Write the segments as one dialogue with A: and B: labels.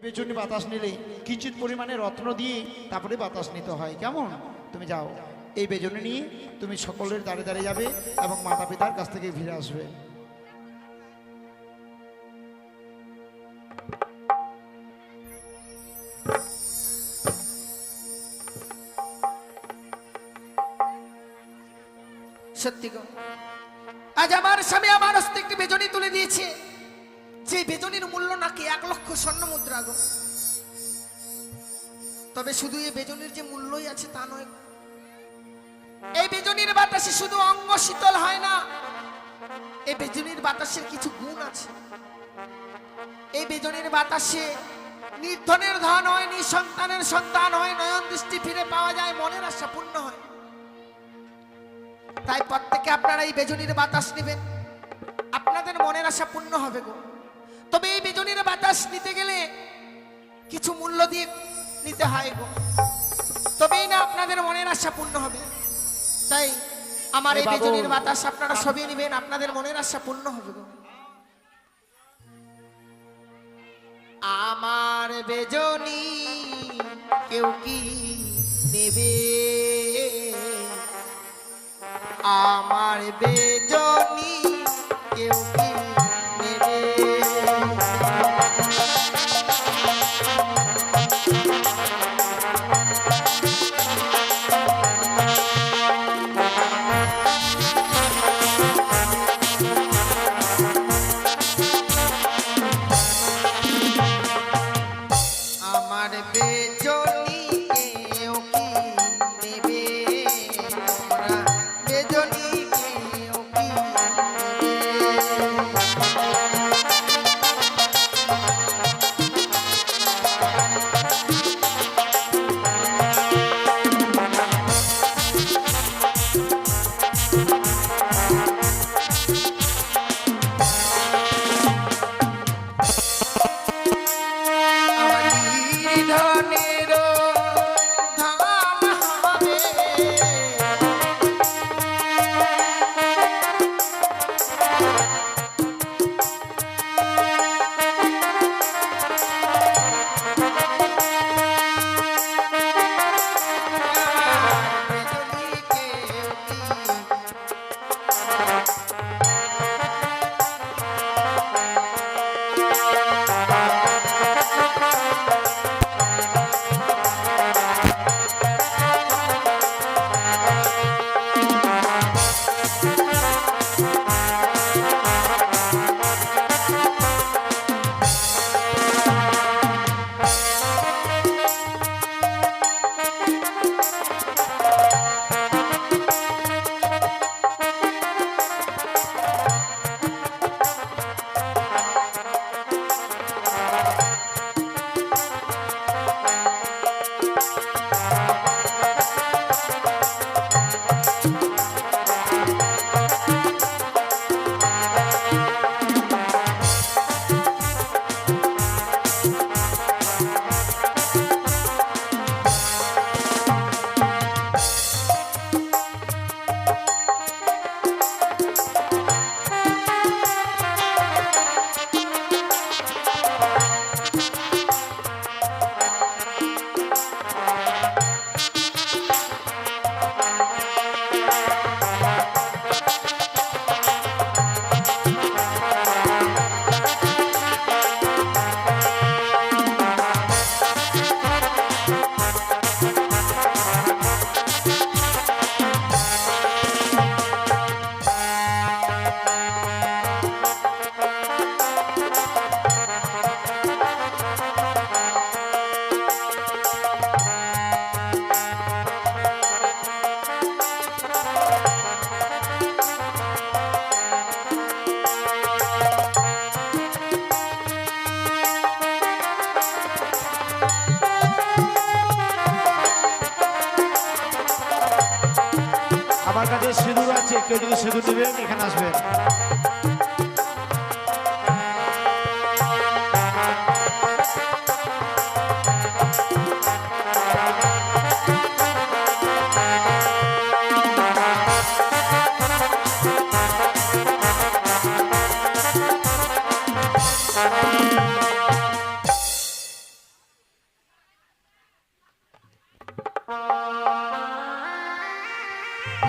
A: পেছনে বাতাস নিলে কিঞ্চিত পরিমাণে রত্ন দিয়ে তারপরে বাতাস নিতে হয়। কেমন? তুমি যাও, এই বেজনে নিয়ে তুমি সকলের দ্বারে দ্বারে যাবে এবং মাতা পিতার কাছ থেকে ফিরে আসবে।
B: সত্যি গো, আজ আমার স্বামী আমার হস্তে একটি বেজনী তুলে দিয়েছে, যে বেজনীর মূল্য নাকি 1,00,000 স্বর্ণ মুদ্রা গো। তবে শুধু এই বেজনীর যে মূল্যই আছে তা নয়, এই বেজনীর বাতাসে শুধু অঙ্গ শীতল হয় না, এই বেজনীর বাতাসের কিছু গুণ আছে। এই বেজনীর বাতাসে নির্ধনের ধন হয়, নিঃসন্তানের সন্তান হয়, নয়ন দৃষ্টি ফিরে পাওয়া যায়, মনের আশা পূর্ণ হয়। তাই প্রত্যেকে আপনারা এই বেজনীর বাতাস নেবেন, আপনাদের মনের আশা পূর্ণ হবে গো। তবে এই বেজনীর বাতাস নিতে গেলে কিছু মূল্য দিয়ে নিতে হয় গো, তবেই না আপনাদের মনের আশা পূর্ণ হবে। তাই আমার এই বেজনীর বাতাস আপনারা সবই নেবেন, আপনাদের মনের আশা পূর্ণ হবে গো। আমার বেজনী কেউ কি নেবে? আমার বেজনী কেউ কি নেবে? আমার বেজনী কেউ কি নেবে? তোমরা বেজনী কেউ কি ধনের ধাম হবে? বেজনী কেউ কি
A: আমার কাছে সিঁদুর আছে, কেউ যদি সিঁদুর নেবেন এখানে আসবেন।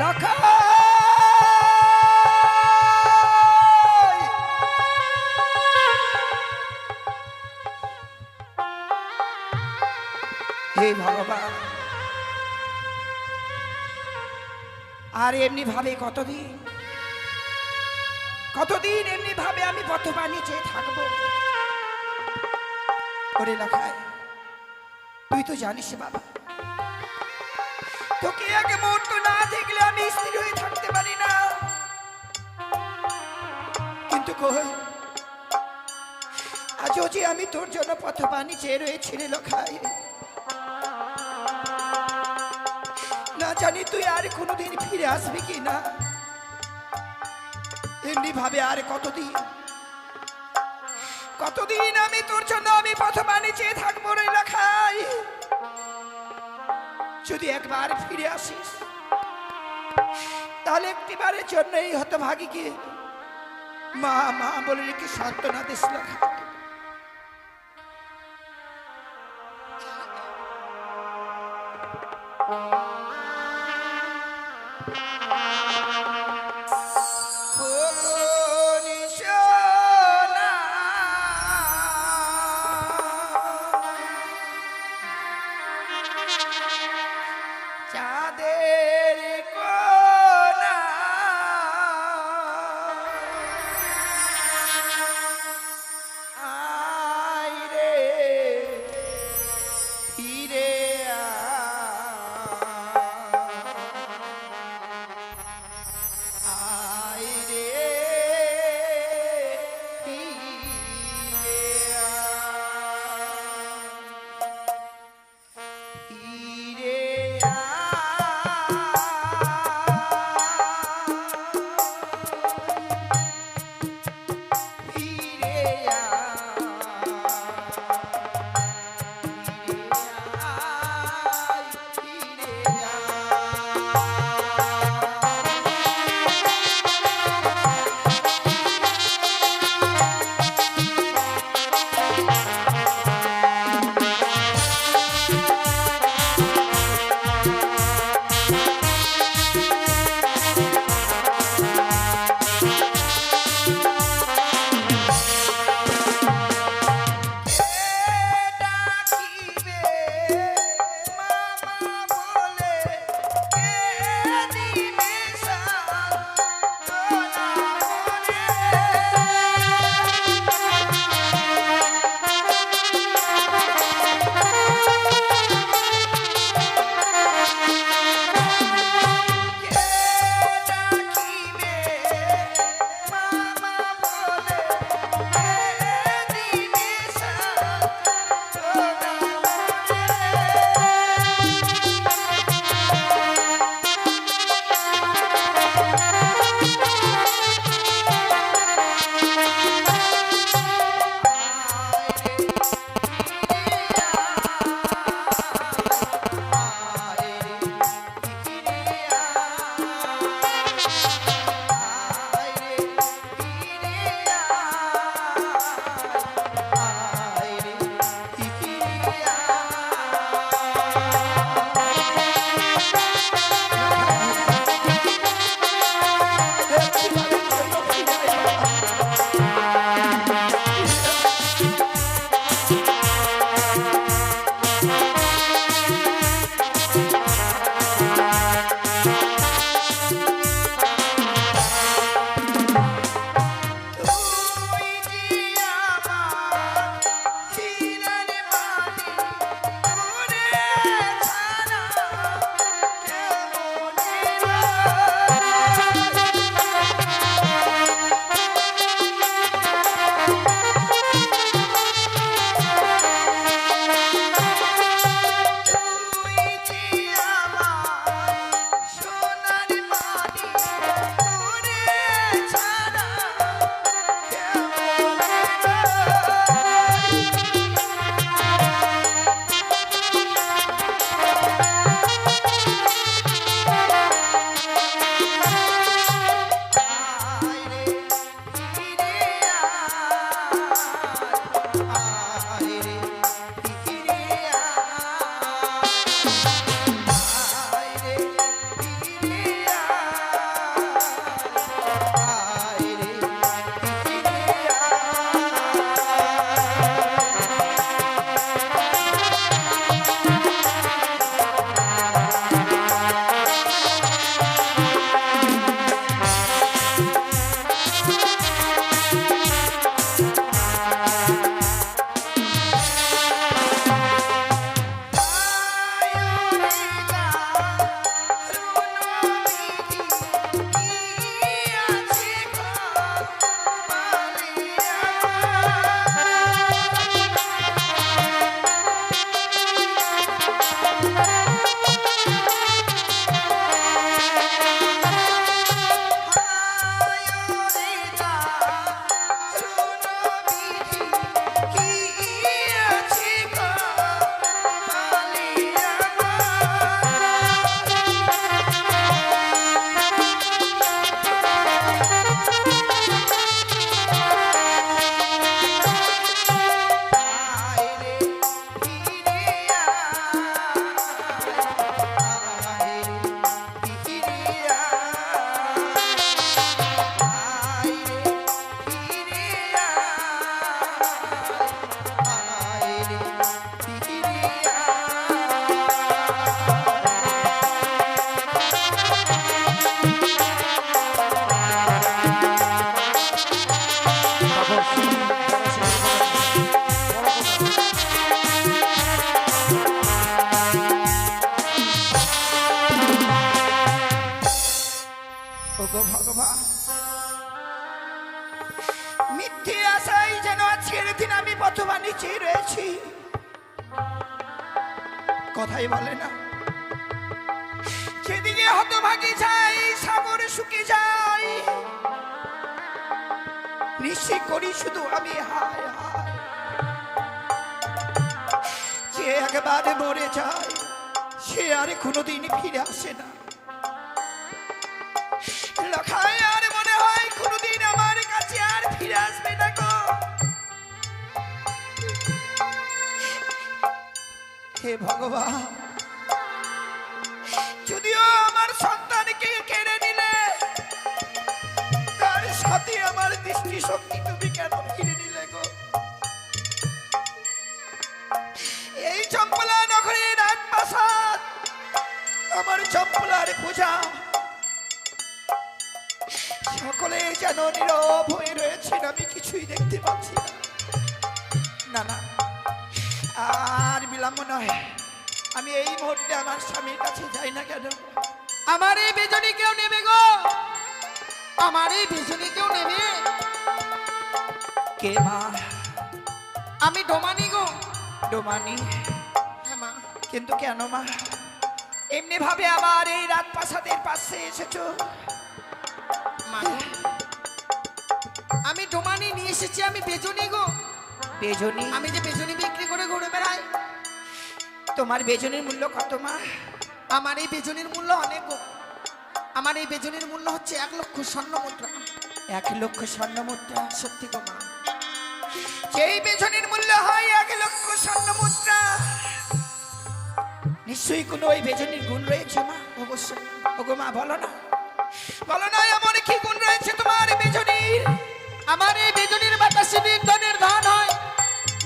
B: লখাই! হে ভগবান, আর এমনি ভাবে কতদিন কতদিন এমনি ভাবে আমি পথবাণী চেয়ে থাকবো? ওরে লখাই, তুই তো জানিস বাবা, তোকে এক মুহূর্ত না দেখলে আমি স্থির হয়ে থাকতে পারি না। কিন্তু কই, আজও যে আমি তোর জন্য পথবাণী চেয়ে রয়েছি রে লখাই। না জানি তুই আর কোনোদিন ফিরে আসবি কি না। এমনি ভাবে আর কতদিন কতদিন আমি তোর জন্য আমি পথবাণী চেয়ে থাকবো রে লখাই। যদি একবার ফিরে আসিস, তাহলে একটিবারের জন্য এই হতভাগীকে মা মা বলে রেখে সান্ত্বনা দিস লখাই। চাঁদের কোনা আয় রে ফিরে আয়। কথাই বলে না। সেদিকে হতভাগী যাই, সাগর শুকে যায়, নিশ্চয় করি শুধু আমি হায় হায়। যে একবারে মরে যায় সে আর কোনোদিন ফিরে আসে না। লখায় আর মনে হয় কোনোদিন আমার কাছে আর ফিরে আসবে না গো। হে ভগবান, যদিও আমার সন্তানকে কেড়ে নিলে, তার সাথে আমার দৃষ্টিশক্তি তুমি কেন ফিরে নিলে গো? এই চম্পলা নগরে রাজপ্রাসাদ, আমার চম্পলার পূজা, সকলে যেন নীরব হয়ে রয়েছেন, আমি কিছুই দেখতে পাচ্ছি না। না না, আর বিলম্ব নয়, আমি এই মুহূর্তে আমার স্বামীর কাছে যাই না কেন?
C: আমার এই বেজনী কেউ নেবে গো, আমার এই বেজনী কেউ নেবে?
B: কে মা?
C: আমি ডোমানি গো।
B: ডোমানি?
C: হ্যাঁ মা।
B: কিন্তু কেন মা এমনি ভাবে আবার এই রাজপ্রাসাদের পাশে এসেছো?
C: মা গো, আমি ডোমানি নিয়ে এসেছি, আমি বেজনী গো।
B: বেজনী?
C: আমি যে বেজনী বিক্রি করে ঘুরে বেড়াই।
B: তোমার বেজনীর মূল্য কত মা?
C: আমার এই বেজনীর মূল্য অনেক গো। আমার এই বেজনীর মূল্য হচ্ছে 1 লক্ষ স্বর্ণ মুদ্রা।
B: 1 লক্ষ স্বর্ণ মুদ্রা?
C: সত্যি গো মা।
B: যেই বেজনীর মূল্য হয় 1 লক্ষ স্বর্ণ মুদ্রা, নিশ্চয়ই কোনো ওই বেজনীর গুণ রয়েছে মা।
C: অবশ্যই।
B: ওগো মা, বলো না, বলো না এমন কি গুণ রয়েছে তোমার বেজনীর?
C: আমার এই বেজনীর বাতাসে নির্ধনের ধন হয়,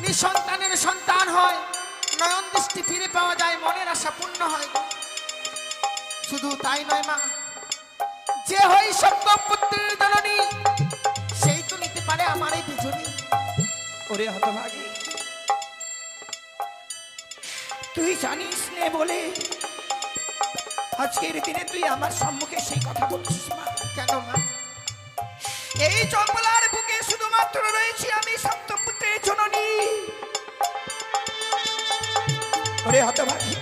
C: নিঃসন্তানের সন্তান হয়, নয়ন দৃষ্টি ফিরে পাওয়া যায়, মনের আশা পূর্ণ হয় গো। শুধু তাই নয় মা, যে হয় সপ্তম পুত্রের জননী, সেই তো নিতে পারে আমার এই বেজনী।
B: ওরে হতভাগী, তুই জানিস নে বলে আজকের দিনে তুই আমার সম্মুখে সেই কথা বলছিস মা?
C: কেন মা?
B: এই চম্পলার বুকে শুধুমাত্র রয়েছে আমি সপ্তম পুত্রের জননী। ওরে হতভাগী,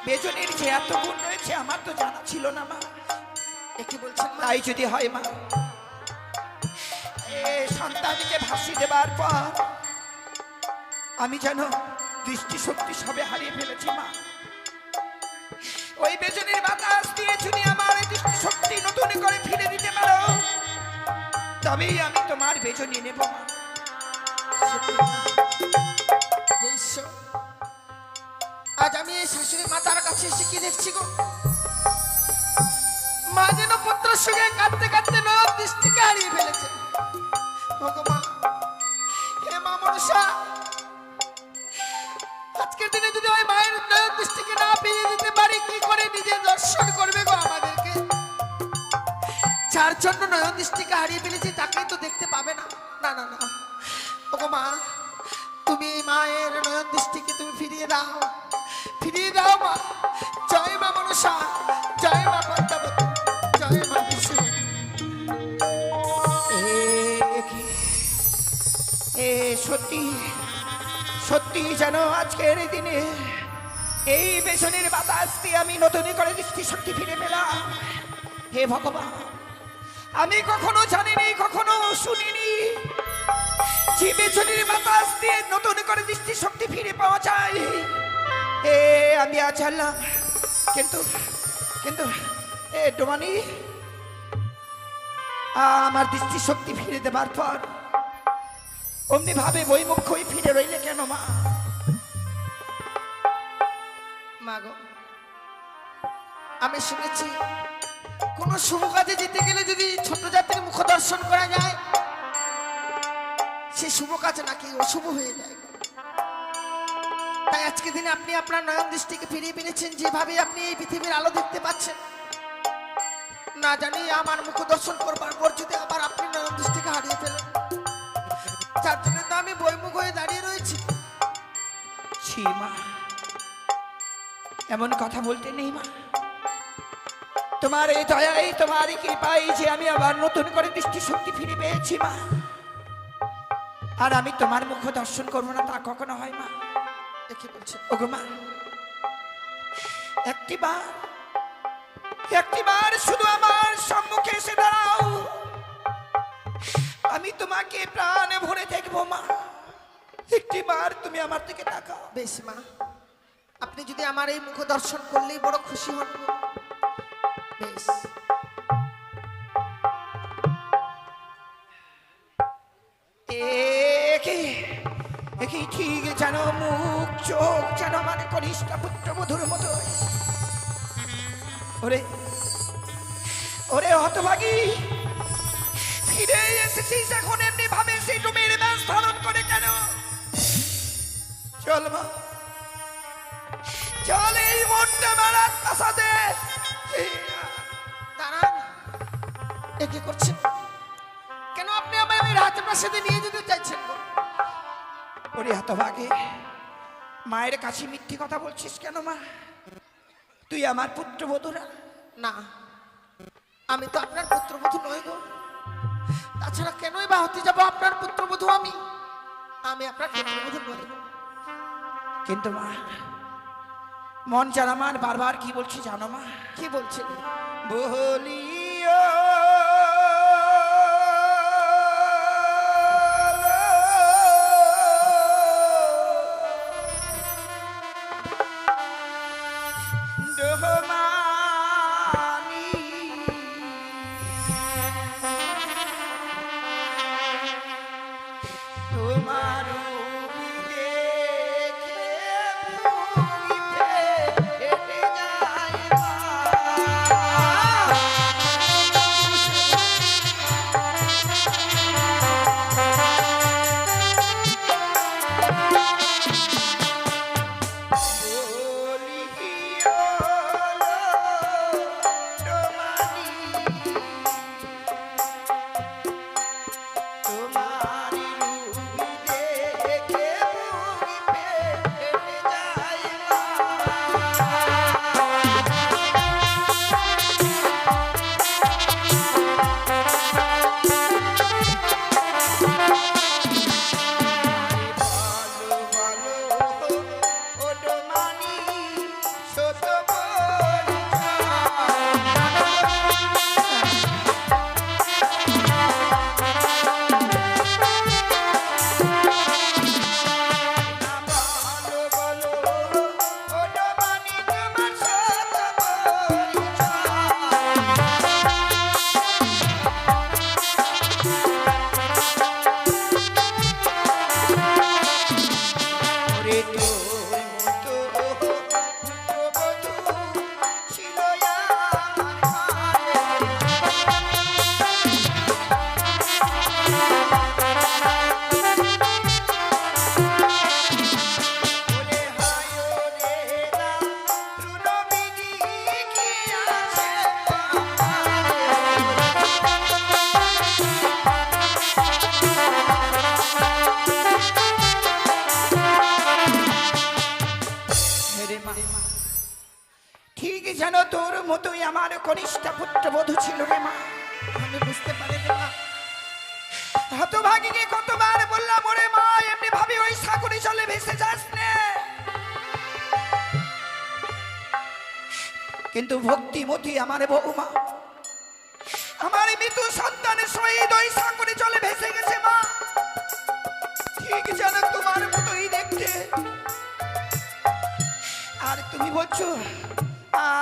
B: বেজনীর যে এত গুণ রয়েছে আমার তো জানা ছিল না মা।
C: কি বলছেন মা?
B: তাই যদি হয় মা, এ সন্তানকে ভাসি দেবার পর আমি যেন দৃষ্টিশক্তি সবে হারিয়ে ফেলেছি মা। ওই বেজনীর বাতাস দিয়ে যদি আমার দৃষ্টিশক্তি নতুন করে ফিরে দিতে পারো, তবেই আমি তোমার বেজনী নেব মা।
C: সত্যি মা। হে ঈশ্বর, আজ আমি এই শাশুড়ি মাতার কাছে এসে কি দেখছি গো? মা যেন পুত্রের সঙ্গে কাঁদতে কাঁদতে নয়ন দৃষ্টিকে হারিয়ে ফেলেছে। ওগো মা, হে মা মনসা, আজকের দিনে যদি ওই মায়ের নয়ন দৃষ্টিকে না ফিরিয়ে দিতে পারি, কি করে নিজে দর্শন করবে গো আমাদেরকে? যার জন্য নয়ন দৃষ্টিকে হারিয়ে ফেলেছি তাকেই তো দেখতে পাবে না। না না না, ওগো মা, তুমি এই মায়ের নয়ন দৃষ্টিকে তুমি ফিরিয়ে দাও, ফিরিয়ে দাও মা। জয় মা মনসা, জয় মা পদ্মাবতী, জয় মা বিষ্ণু।
B: এ সত্যি সত্যি যেন আজকের এই দিনে এই বেসনের বাতাস দিয়ে আমি নতুন করে দৃষ্টিশক্তি ফিরে পেলাম। হে ভগবান, আমি কখনো জানিনি, কখনো শুনিনি যে বেসনের বাতাস দিয়ে নতুন করে দৃষ্টিশক্তি ফিরে পাওয়া যায়। আমি আজ জানলাম। কিন্তু কিন্তু ডোমানি, আমার দৃষ্টিশক্তি ফিরে দেবার পর অমনি ভাবে বইমুখ হয়ে ফিরে রইলে কেন মা?
C: মা গো, আমি শুনেছি কোন শুভ কাজে যেতে গেলে যদি ছোট জাতির মুখ দর্শন করা যায়, সে শুভ কাজ নাকি অশুভ হয়ে যায়। তাই আজকে দিনে আপনি আপনার নয়ন দৃষ্টিকে ফিরিয়ে পেরেছেন, যেভাবে আপনি এই পৃথিবীর আলো দেখতে পাচ্ছেন। না জানি আমার মুখ দর্শন করবার পর যদি আবার আপনি নয়ন দৃষ্টিকে হারিয়ে ফেলেন, যার জন্য তো আমি বইমুখ হয়ে দাঁড়িয়ে রয়েছি।
B: ছি মা, এমন কথা বলতে নেই মা। তোমার এই দয়াই, তোমার এই কৃপাই যে আমি আবার নতুন করে দৃষ্টিশক্তি ফিরে পেয়েছি মা। আর আমি তোমার মুখ দর্শন করবো না তা কখনো হয় মা?
C: এ কি বলছেন?
B: ওগো মা, একটিবার শুধু আমার সম্মুখে এসে দাঁড়াও, আমি তোমাকে প্রাণ ভরে দেখবো মা। একটিবার তুমি আমার দিকে তাকাও।
C: বেশ মা, আপনি যদি আমার এই মুখ দর্শন করলেই বড় খুশি হন গো। বেশ।
B: একই ঠিক যেন মুখ চোখ যেন আমার কনিষ্ঠ পুত্রবধূর মতো। ওরে ওরে হতভাগী, ফিরে এসেছিস এখন এমনি ভাবে সেই ডুমের ব্যাস ধারণ করে কেন? চল মা, চল এই মনটা মারার কাছাতে।
C: দাঁড়ান, এ কি করছেন? কেন আপনি আমায় ওই রাজপ্রাসাদে নিয়ে যেতে চাইছেন গো?
B: ওরে হতভাগে, মায়ের কাছে মিথ্যে কথা বলছিস কেন মা? তুই আমার পুত্রবধূ না?
C: না, আমি তো আপনার পুত্রবধূ নই গো। তাছাড়া কেনই বা হতে যাবো আপনার পুত্রবধূ? আমি আপনার পুত্রবধূ নই গো।
B: কিন্তু মা, মন যেন আমার বারবার কি বলছি জানো মা?
C: কি বলছেন?
B: বলিও দোহমানি, তোমার ঠিক যেন তোর মতোই আমার কনিষ্ঠ পুত্রবধূ ছিল রে মা।
C: আমি বুঝতে পারি মা।
B: হতভাগীকে কতবার বললাম ওরে মা, এমনি ভাবে ওই সাগরে জলে ভেসে যাস নে, কিন্তু ভক্তিমতী আমার বউমা, আমার মৃত্যু সন্তানের সহিত ওই সাগরে জলে ভেসে গেছে মা। ঠিক যেন তোমার মতোই দেখতে, আর তুমি বলছো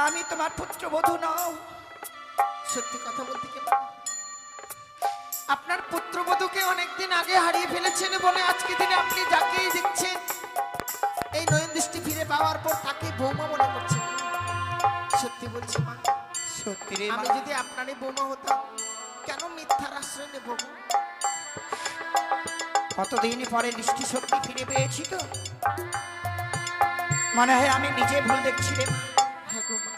B: আমি তোমার পুত্রবধূ নও।
C: সত্যি কথা বলতে কি মা, আপনার পুত্রবধূকে অনেকদিন আগে হারিয়ে ফেলেছেন বলে আজকে দিনে আপনি যাকেই দেখছেন এই নয়ন দৃষ্টি ফিরে পাওয়ার পর তাকে বৌমা মনে করছেন। সত্যি বলছি মা,
B: সত্যি রে
C: আমি
B: মা,
C: যদি আপনারই বৌমা হতাম কেন মিথ্যার আশ্রয় নেব?
B: কতদিন পরে দৃষ্টি শক্তি ফিরে পেয়েছি তো মনে হয় আমি নিজে ভুল দেখছি রে মা।
C: হ্যাঁ গো মা,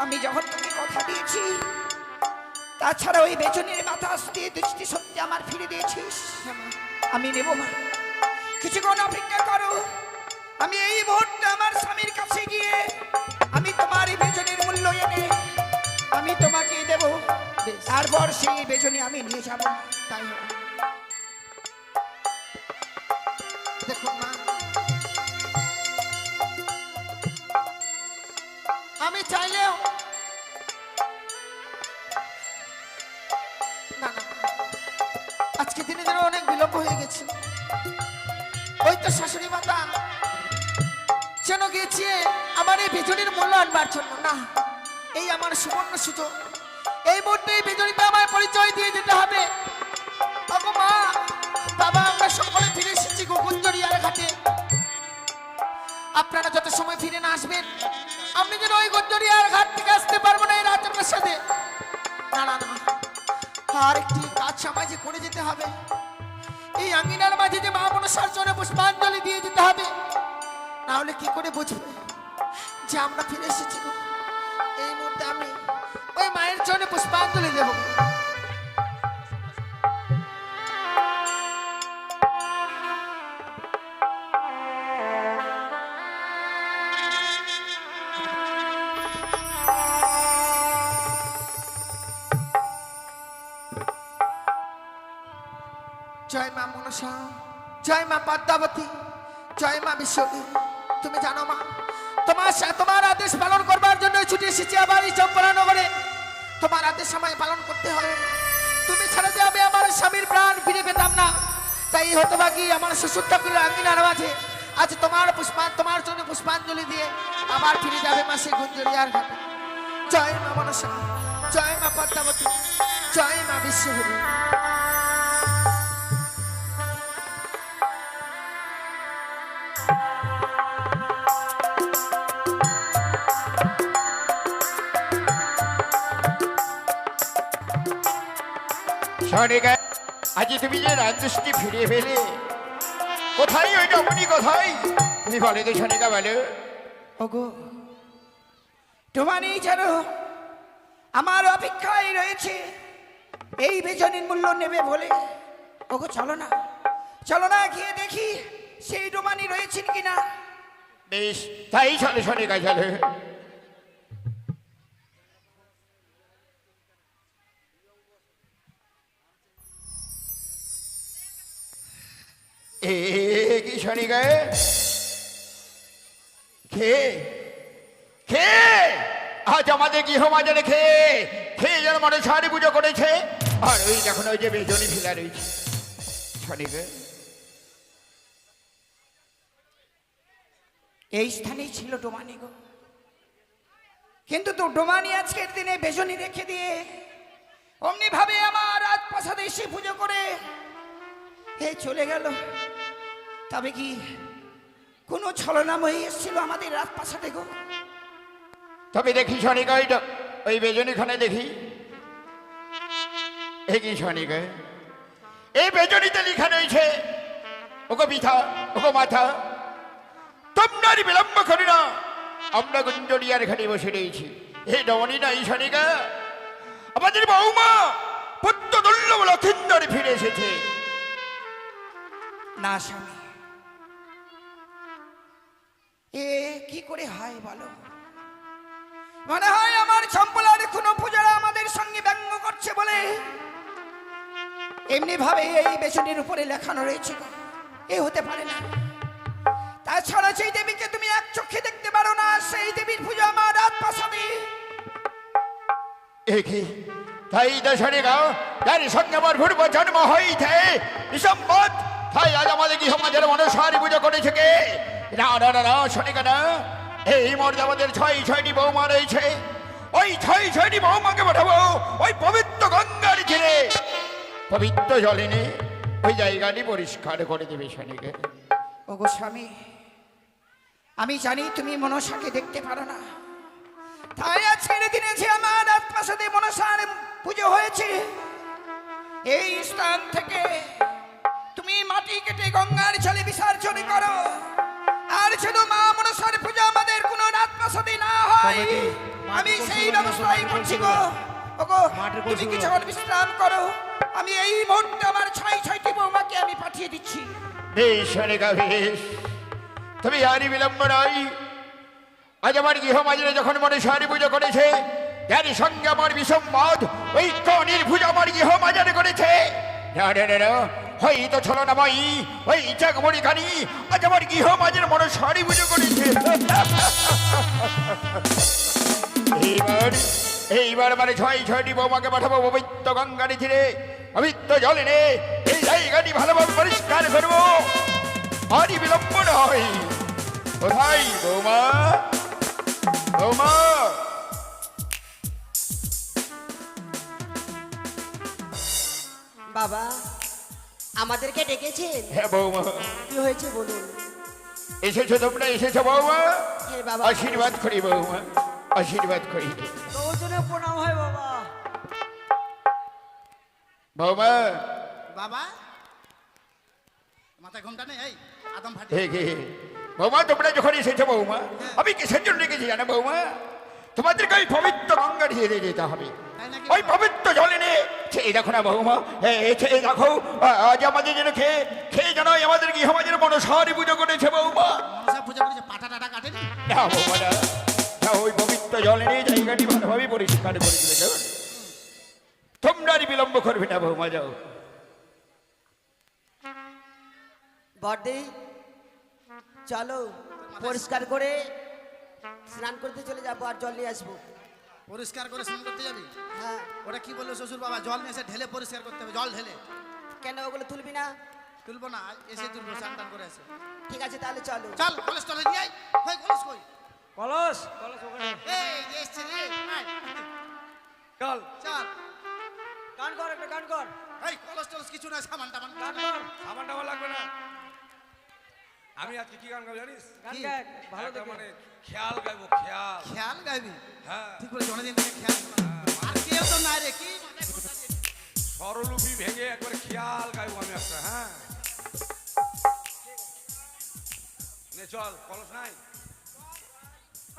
B: আমি যখন তোকে কথা দিয়েছি, তাছাড়া ওই বেচনের বাতাস দিয়ে দৃষ্টি শক্তি আমার ফিরে দিয়েছিস,
C: হ্যাঁ মা,
B: আমি নেব মা। কিছুক্ষণ অপেক্ষা করো, আমি এই মুহূর্তে আমার স্বামীর কাছে গিয়ে আমি তোমার এই বেচনের মূল্য এনে আমি তোমাকে দেব,
C: বেশ।
B: তারপর সেই বেচনে আমি নিয়ে যাব।
C: তাই হবে। দেখুন মা,
B: আমি চাইলেও না না, আজকে দিনে যেন অনেক বিলম্ব হয়ে গেছে। ওই তো শাশুড়ি মাতা যেন গেছে আমার এই বিজুলির মূল্য আনবার জন্য। না, এই আমার সুবর্ণ সুযোগ, এই মুহূর্তে এই বিজুলিতে আমার পরিচয় দিয়ে যেতে হবে। ওগো মা, বাবা, আমরা সকলে ফিরে এসেছি গুঞ্জরিয়ার ঘাটে। আপনারা যত সময় ফিরে না আসবেন, আপনি যেন ওই গুঞ্জরিয়ার ঘাট থেকে আসতে পারবো না এই রাজপ্রাসাদে। না না না, আর একটি কাজ সমাজে করে যেতে হবে। এই আঙ্গিনার মাঝে যে মা মনসার চরণে পুষ্পাঞ্জলি দিয়ে যেতে হবে, না হলে কি করে বুঝবে যে আমরা ফিরে এসেছি গো। এই মুহূর্তে আমি ওই মায়ের চরণে পুষ্পাঞ্জলি দেব। জয় মা মনসা, জয় মা পদ্মাবতী, জয় মা বিশ্বদেবী। তুমি জানো মা, তোমার আদেশ পালন করবার জন্য ছুটে এসেছি আবার এই চম্পলানগরে। তোমার আদেশ আমায় পালন করতে হবে। তুমি ছাড়া যে আমি আমার স্বামীর প্রাণ ফিরে পেতাম না। তাই হতভাগী আমার শ্বশুর ঠাকুরের আঙ্গিনার মাঝে আজ তোমার জন্য পুষ্পাঞ্জলি দিয়ে আবার ফিরে যাবে মা সেই গুঞ্জরিয়ার ঘাটে। জয় মা মনসা, জয় মা পদ্মাবতী, জয় মা বিশ্বদেবী।
D: সনিকা, আজ তুমি যে রাজদৃষ্টি ফিরিয়ে পেলে, কোথায় ওই রমণী, কোথায় তুমি বলে তো সনিকা, বলো।
C: ওগো তোমারই যেন আমার অপেক্ষায় রয়েছে এই বেজনির মূল্য নেবে বলে। ওগো চলো না, চলো না, গিয়ে দেখি সেই ডোমানি রয়েছেন কিনা।
D: বেশ, তাই চলো সনিকা, চলো। এ কি সনিকা, খে আজ আমাদের গৃহমাজারে খেয়ে যেন মনসারি পুজো করেছে। আর ওই দেখুন ওই যে বেজনী ফিলা রয়েছে সনিকা।
C: এই স্থানেই ছিল ডোমানি গো, কিন্তু তো ডোমানি আজকের দিনে বেজনি রেখে দিয়ে অমনি ভাবে আমার রাজপ্রাসাদে এসে পুজো করে এই চলে গেল। তবে কি কোনো ছলনাময়ী এসেছিল আমাদের রাজপ্রাসাদে গো?
D: তবে দেখি সনিকা, ওই বেজনীখানে দেখি। এ কি সনিকা, এই বেজনীতে লিখা রয়েছে, ওগো পিতা, ওগো মাথা, তোমরা বিলম্ব করি না, আমরা গুঞ্জরিয়ার ঘাটে বসে রয়েছি। এই রমণী না এই সনিকা, আমাদের বৌমা পুত্র দুর্লভ লক্ষিন্দর ফিরে এসেছে।
C: না স্বামী, এ কি করে হয় বলো? মনে হয় আমার চম্পলার কোনো পূজারা আমাদের সঙ্গে ব্যঙ্গ করছে বলে এমনি ভাবে এই বেসনের উপরে লেখানো রয়েছে। এ হতে পারে না। তাছাড়া সেই দেবীকে তুমি এক চোখে দেখতে পারো না, সেই দেবীর পুজো আমার রাজপ্রাসাদে।
D: এ কি, তাই তো সনিকা, যার সঙ্গে আমার পূর্ব জন্ম হইতে বিসম্মত, তাই আজ আমাদের গৃহমাঝের মনসারি পুজো করেছে কে? না না না না সনিকা, না, এই মর্যাদা আমাদের ছয়টি বৌমা রয়েছে। ওই ছয়টি বৌমাকে পাঠাবো ওই পবিত্র গঙ্গার তীরে, পবিত্র জলে নিয়ে ওই জায়গাটি পরিষ্কার করে দেবে সনিকা।
C: ওগো স্বামী, আমি জানি তুমি মনসাকে দেখতে পারো না, তাই আজকের দিনে যে আমার রাজপ্রাসাদে মনসার পুজো হয়েছে, এই স্থান থেকে তুমি মাটি কেটে গঙ্গার জলে বিসর্জন করো। আর যেন মা মনসার পূজা আমাদের কোনো রাজপ্রাসাদে না হয়, আমি সেই ব্যবস্থাই করছি গো। ওগো তুমি কিছুক্ষণ বিশ্রাম করো, আমি এই মুহূর্তে আমার ছয়টি বৌমাকে আমি পাঠিয়ে দিচ্ছি।
D: বেশ সনিকা, বেশ, তুমি আরই বিলম্ব নয়। আজ আমার গৃহমাঝিরে যখন মনসারি পুজো করেছে, যার সঙ্গে আমার বিসম্বাদ, ওই কনির পুজো আমার গৃহমাঝারে করেছে। হয়তো ছলনাময়ী ওই চাকমণি খানি আজ আমার গৃহমাঝির মনসারি পুজো করেছে। এইবার মানে ছয়টি বৌমাকে পাঠাবো পবিত্র গঙ্গার তীরে পবিত্র জলে নে এই জায়গাটি ভালোভাবে পরিষ্কার করবো। আরই বিলম্ব নয়। কোথায় বৌমা? বৌমা,
C: বাবা আমাদেরকে ডেকেছেন?
D: হ্যাঁ বৌমা,
C: কি হয়েছে বলুন।
D: এসেছো তোমরা, এসেছো বৌমা?
C: হ্যাঁ বাবা।
D: আশীর্বাদ করি বৌমা, আশীর্বাদ করি।
C: তোজনে প্রণাম হয় বাবা।
D: বৌমা,
A: বাবা মাথায় ঘুমটা নেই, এই আদম ফাটি
D: হে হে বৌমা, তোমরা যখন এসেছো বৌমা, আমি কিসের জন্য রেখেছি জানো বৌমা? তোমাদেরকে ওই পবিত্র গঙ্গা দিয়ে যেতে হবে।
A: তাই নাকি?
D: ওই পবিত্র জলে নে এই দেখো না বৌমা, এই দেখো আজ আমাদের যেন খেয়ে যেন আমাদের কি আমাদের মনসারি পুজো করেছে বৌমা।
A: মনসা পূজা করেছে, পাটা টাটা কাটেনি?
D: না বৌমা না, না, ওই পবিত্র জলে নিয়ে জায়গাটি ভালোভাবে পরিষ্কার করে দিলে কেমন? তোমরা আর বিলম্ব করবে না বৌমা, যাও।
C: বড়দি চলো পরিষ্কার করে স্নান করতে চলে যাবো আর জল নিয়ে আসবো।
A: পরিষ্কার করে স্নান করতে যাবি?
C: হ্যাঁ।
A: ওটা কি বললো শ্বশুর বাবা? জল নিয়ে এসে ঢেলে পরিষ্কার করতে হবে, জল ঢেলে।
C: কেন ওগুলো তুলবি না?
A: তুলবো না, এসে তুলবো, স্নান টান করে আসে।
C: ঠিক আছে তাহলে চলো।
A: চল কলেজ টলে নিয়ে আয়। কই কলেজ কই?
E: কলস কলস ওখানে
A: এই যে এসছে রে, আয়।
E: চল
A: চল
E: গান কর, একটা গান কর,
A: এই কলেজ টলেজ কিছু না, সামান টামান
E: গান কর, সামান টামান লাগবে না। আমি আজকে কি গান গাবো জানিস?
C: গান
A: কি?
C: গায় ভালো
E: একটা
C: দেখে।
E: মানে খেয়াল গাইবো, খেয়াল।
A: খেয়াল গাইবি?
E: হ্যাঁ,
A: ঠিক বলে জনদিন থেকে খেয়াল শোনা। আর কেউ তো নাই রে, কি মাথায় ঘোমটা দিয়ে?
E: স্বরলিপি ভেঙে একবার খেয়াল গাইবো আমি একটা। হ্যাঁ, নে চল, কলস নাই,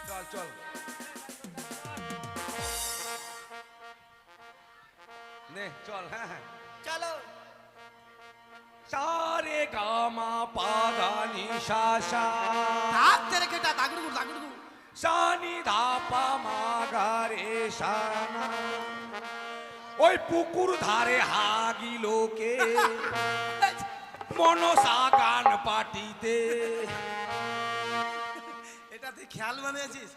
E: চল চল, নে চল। হ্যাঁ হ্যাঁ,
C: চলো।
E: সারে গামা পাদা নিশা সা
A: ডাক তেরে কেটা, দাগুড়গু দাগুড়গু।
E: সানি ধাপা মাগারে সানা, ওই পুকুর ধারে হাগিলোকে মনসা গান পাটিতে।
A: এটা তুই খেয়াল বানিয়েছিস,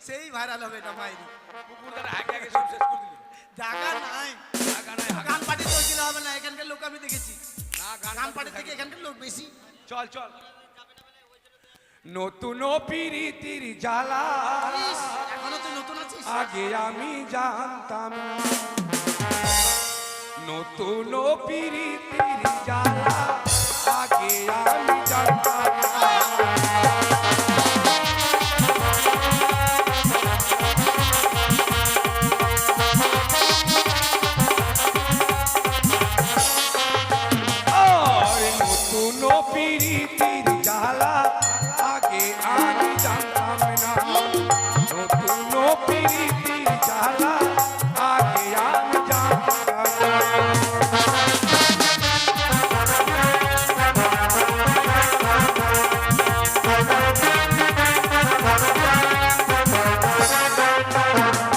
A: সেই ভাইরাল হবে এটা মাইরি।
E: পুকুর ধারে হাগে হাগে সব শেষ করে দিলি।
A: জায়গা নাই,
E: জাগা নাই, হাগা
A: গান পার্টি চলছিল হবে না, এখানকার লোক আমি দেখেছি।
E: না, গান
A: গান
E: পার্টি
A: পার্টি থেকে
E: থাকে।
A: এখানকার লোক বেশি।
E: চল চল। নতুন পিরিতির জ্বালা
A: ইস, এখনো তুই নতুন আছিস।
E: আগে আমি জানতাম না। নতুন পিরিতির জ্বালা আগে আমি জানতাম না। আর নতুন পিরিতির জ্বালা আগে আমি জানতাম না। নতুন পিরিতির জ্বালা আগে আমি জানতাম না।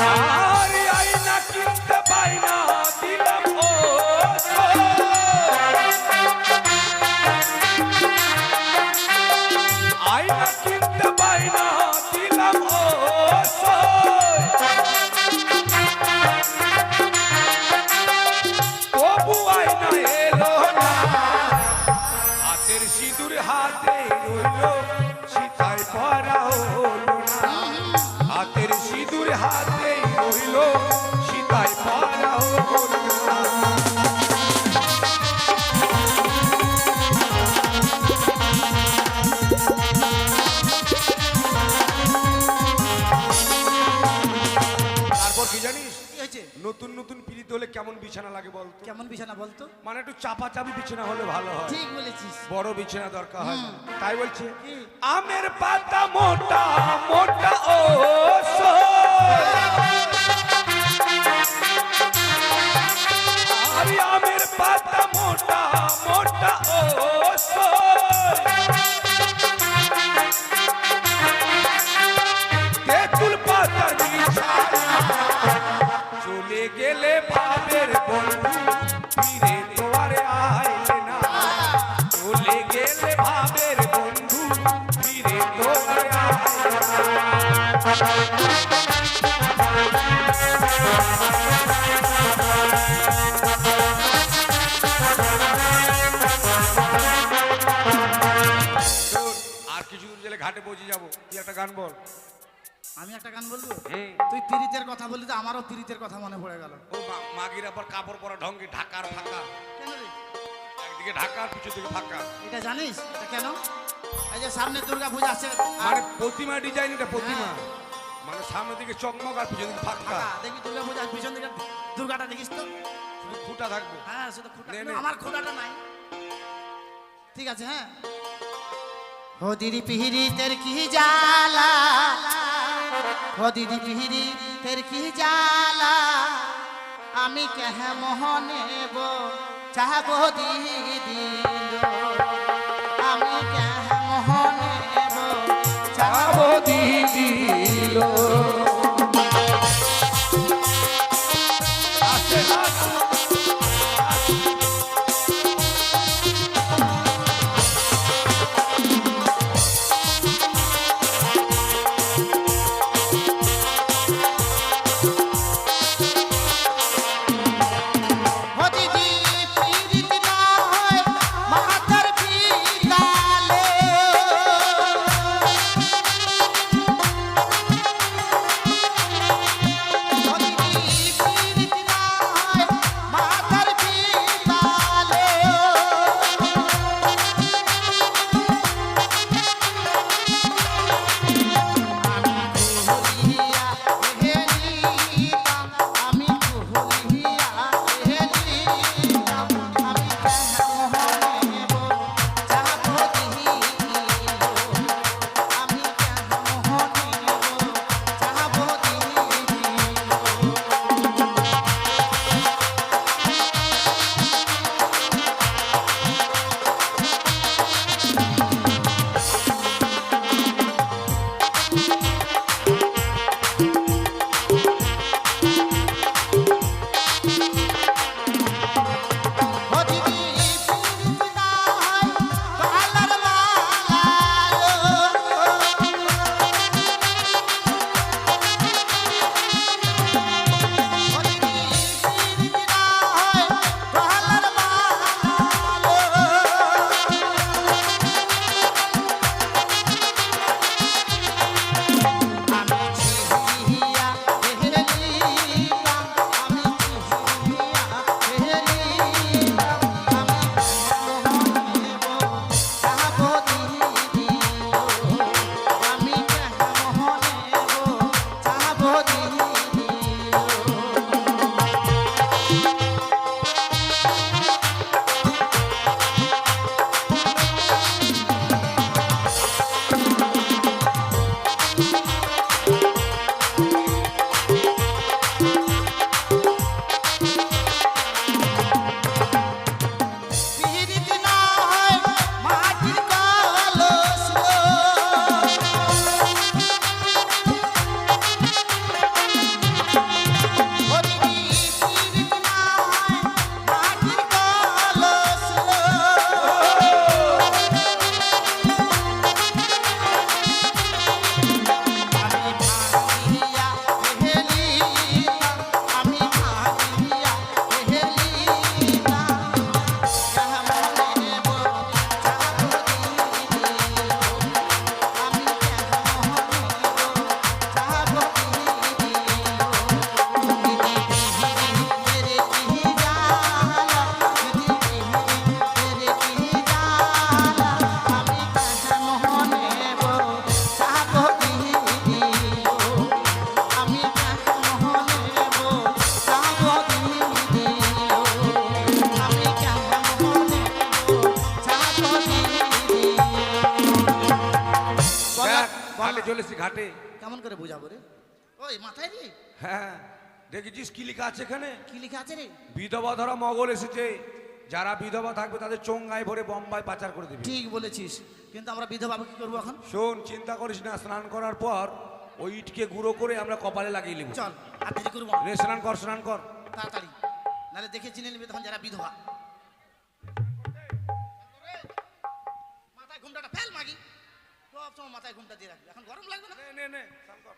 E: আর আয়না কিনতে বাইনা দিলাম ও আয়না কিনতে বাইনা দিলাম ও তবু আয়না এলো না। হাতের সিঁদুর হাতে রইল, সীতায় পরা হলো না। হাতের সিঁদুর হাতে রইল, সীতায় পরা হলো না। তারপর কি জানিস?
A: কি হয়েছে?
E: নতুন নতুন পিড়িতে হলে কেমন বিছানা লাগে বলতো?
A: কেমন বিছানা বলতো?
E: মানে একটু চাপা চাপি বিছানা হলে ভালো হয়।
A: ঠিক বলেছিস।
E: বড় বিছানা দরকার হয় না। তাই বলছে
A: কি?
E: আমের পাতা মোটা মোটা ও আরে আমের পাতা মোটা মোটা ও তেঁতুল পাতার বিছানা চলে গেলে ভাবের বন্ধু ফিরে তো আর আইলে না। চলে গেলে ভাবের বন্ধু ফিরে তো আর আইলে না। কিছু দূর গেলে ঘাটে পৌঁছে যাবো, কি একটা গান বল।
C: আমি একটা গান বলবো?
E: হুম।
C: তুই পিরিতের কথা বললি তো আমারও পিরিতের কথা মনে পড়ে গেল।
E: ও মাগির আবার কাপড় পরা ঢঙ্গে ঢাকার ফাঁকা,
C: কেন রে?
E: একদিকে ঢাকা আর পিছু দিকে ফাঁকা।
C: এটা জানিস এটা কেন? এই যে সামনে দুর্গা পূজা আছে আর
E: মানে প্রতিমা ডিজাইন, এটা প্রতিমা, মানে সামনের দিকে চকমক আর পিছন দিকে ফাঁকা,
C: ফাঁকা। দেখবি দুর্গা পূজা পিছন দিকে দুর্গাটা দেখিস তো?
E: শুধু ফুটা থাকবে।
C: হ্যাঁ শুধু খুঁটা,
E: নে,
C: কিন্তু
E: নে।
C: আমার খুঁটাটা নাই। ঠিক আছে হ্যাঁ। ও দিদি পিহিরি তের কি জ্বালা, ও দিদি পিহিরি তের কি জ্বালা, আমি কেহ মোহনেব চাহবো দিদি, আমি কেহ মোহনেব চাহবো দিদি। ও দিদি পিরিত না হয় মাথার পিতালে, ও দিদি পিরিত না হয় মাথার পিতালে, আমি কুহুলিয়া হেলিতাম, আমি কেহ মোহনেব চাহবো দিদি, আমি কেহ মোহনেব চাহবো দিদি। ও দিদি পিরিত না হয় কালার মালালো, ও দিদি পিরিত না হয় কালার মালালো, আমি ঝিহিয়া হেলিতাম, আমি ঝিহিয়া হেলিতাম, আমি মোহনেব চাহবো দিদি, আমি কেহ মোহনেব চাহবো দিদি। পিরিত না হয় মাটির কলস গো, ও দিদি পিরিত না হয় মাটির কলস গো, আমি ভাঙিয়া হেলিতাম, আমি ভাঙিয়া হেলিতাম, কেহ মোহনেব চাহবো দিদি, আমি কেহ মোহনেব চাহবো দিদি। দিদি পিহিরি তেরে কি জ্বালা, দিদি পিহিরি তেরে কি জ্বালা, আমি কেহ মোহনেব চাহবো দিদি, আমি কেহ মোহনেব চাহবো দিদি, আমি কেহ মোহনেব চাহবো দিদি।
E: দেখ, ঘাটে চলেছি, ঘাটে।
C: কেমন করে বুঝাবো রে? ওই মাথায় রে
E: হ্যাঁ, দেখেছিস কি লেখা আছে এখানে?
C: কি লেখা আছে রে?
E: বিধবা ধরা মগল এসেছে, যারা বিধবা থাকবে তাদের চোঙ্গায় ভরে বোম্বাই পাচার করে দিবি।
C: ঠিক বলেছিস, কিন্তু আমরা বিধবা কি করবো এখন?
E: শোন, চিন্তা করিস না, স্নান করার পর ওই ইটকে গুঁড়ো করে আমরা কপালে লাগিয়ে নেব।
C: চল আর দেরি করবো না।
E: রে, স্নান কর, স্নান কর।
C: তাড়াতাড়ি, নাহলে দেখে চিনে নিবি তখন যারা বিধবা। মাথায় ঘুমটাটা ফেল মাগি, সব সময় মাথায় ঘুমটা দিয়ে রাখবি, এখন গরম লাগবে না?
E: নে নে নে, স্নান কর।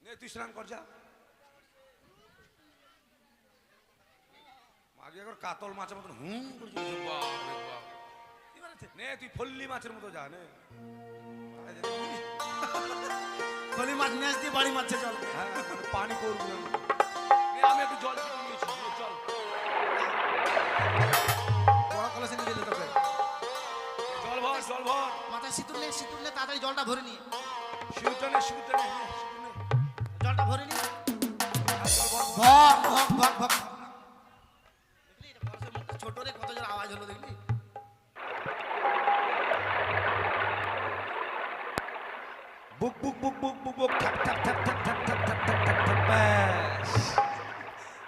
E: নে, তুই স্নান কর, যা। মাগে একবার কাতল মাছের মতন হুম করে চলেছে, বাপ রে বাপ। নে তুই ফল্লি মাছের মতো যা নে
C: বলি মাছ নিয়ে আসতে বাড়ি মারছে চল।
E: হ্যাঁ পানি করবি না। নে, আমি একটু জল খেয়ে নিয়েছি নে, চল
C: বড় কলসে নিয়ে দিলে তোকে।
E: জল ভর জল ভর
C: মাথায় সিঁতুরলে তাড়াতাড়ি জলটা ভরে নিয়ে
E: শিউটানে শিউটানে
C: জলটা ভরে নিয়ে
E: জল ভর
C: ভক ভক ভক ভক দেখলি এটা কলসের মুখটা ছোট রে কত জোর আওয়াজ হলো দেখলি।
E: বুক বুক বুক বুক বুক বুক ঠাপ ঠাপ ঠাপ ঠাপ ঠাপ ঠাপ ঠাপ ঠাপ ঠাপ ঠাপ ব্যাস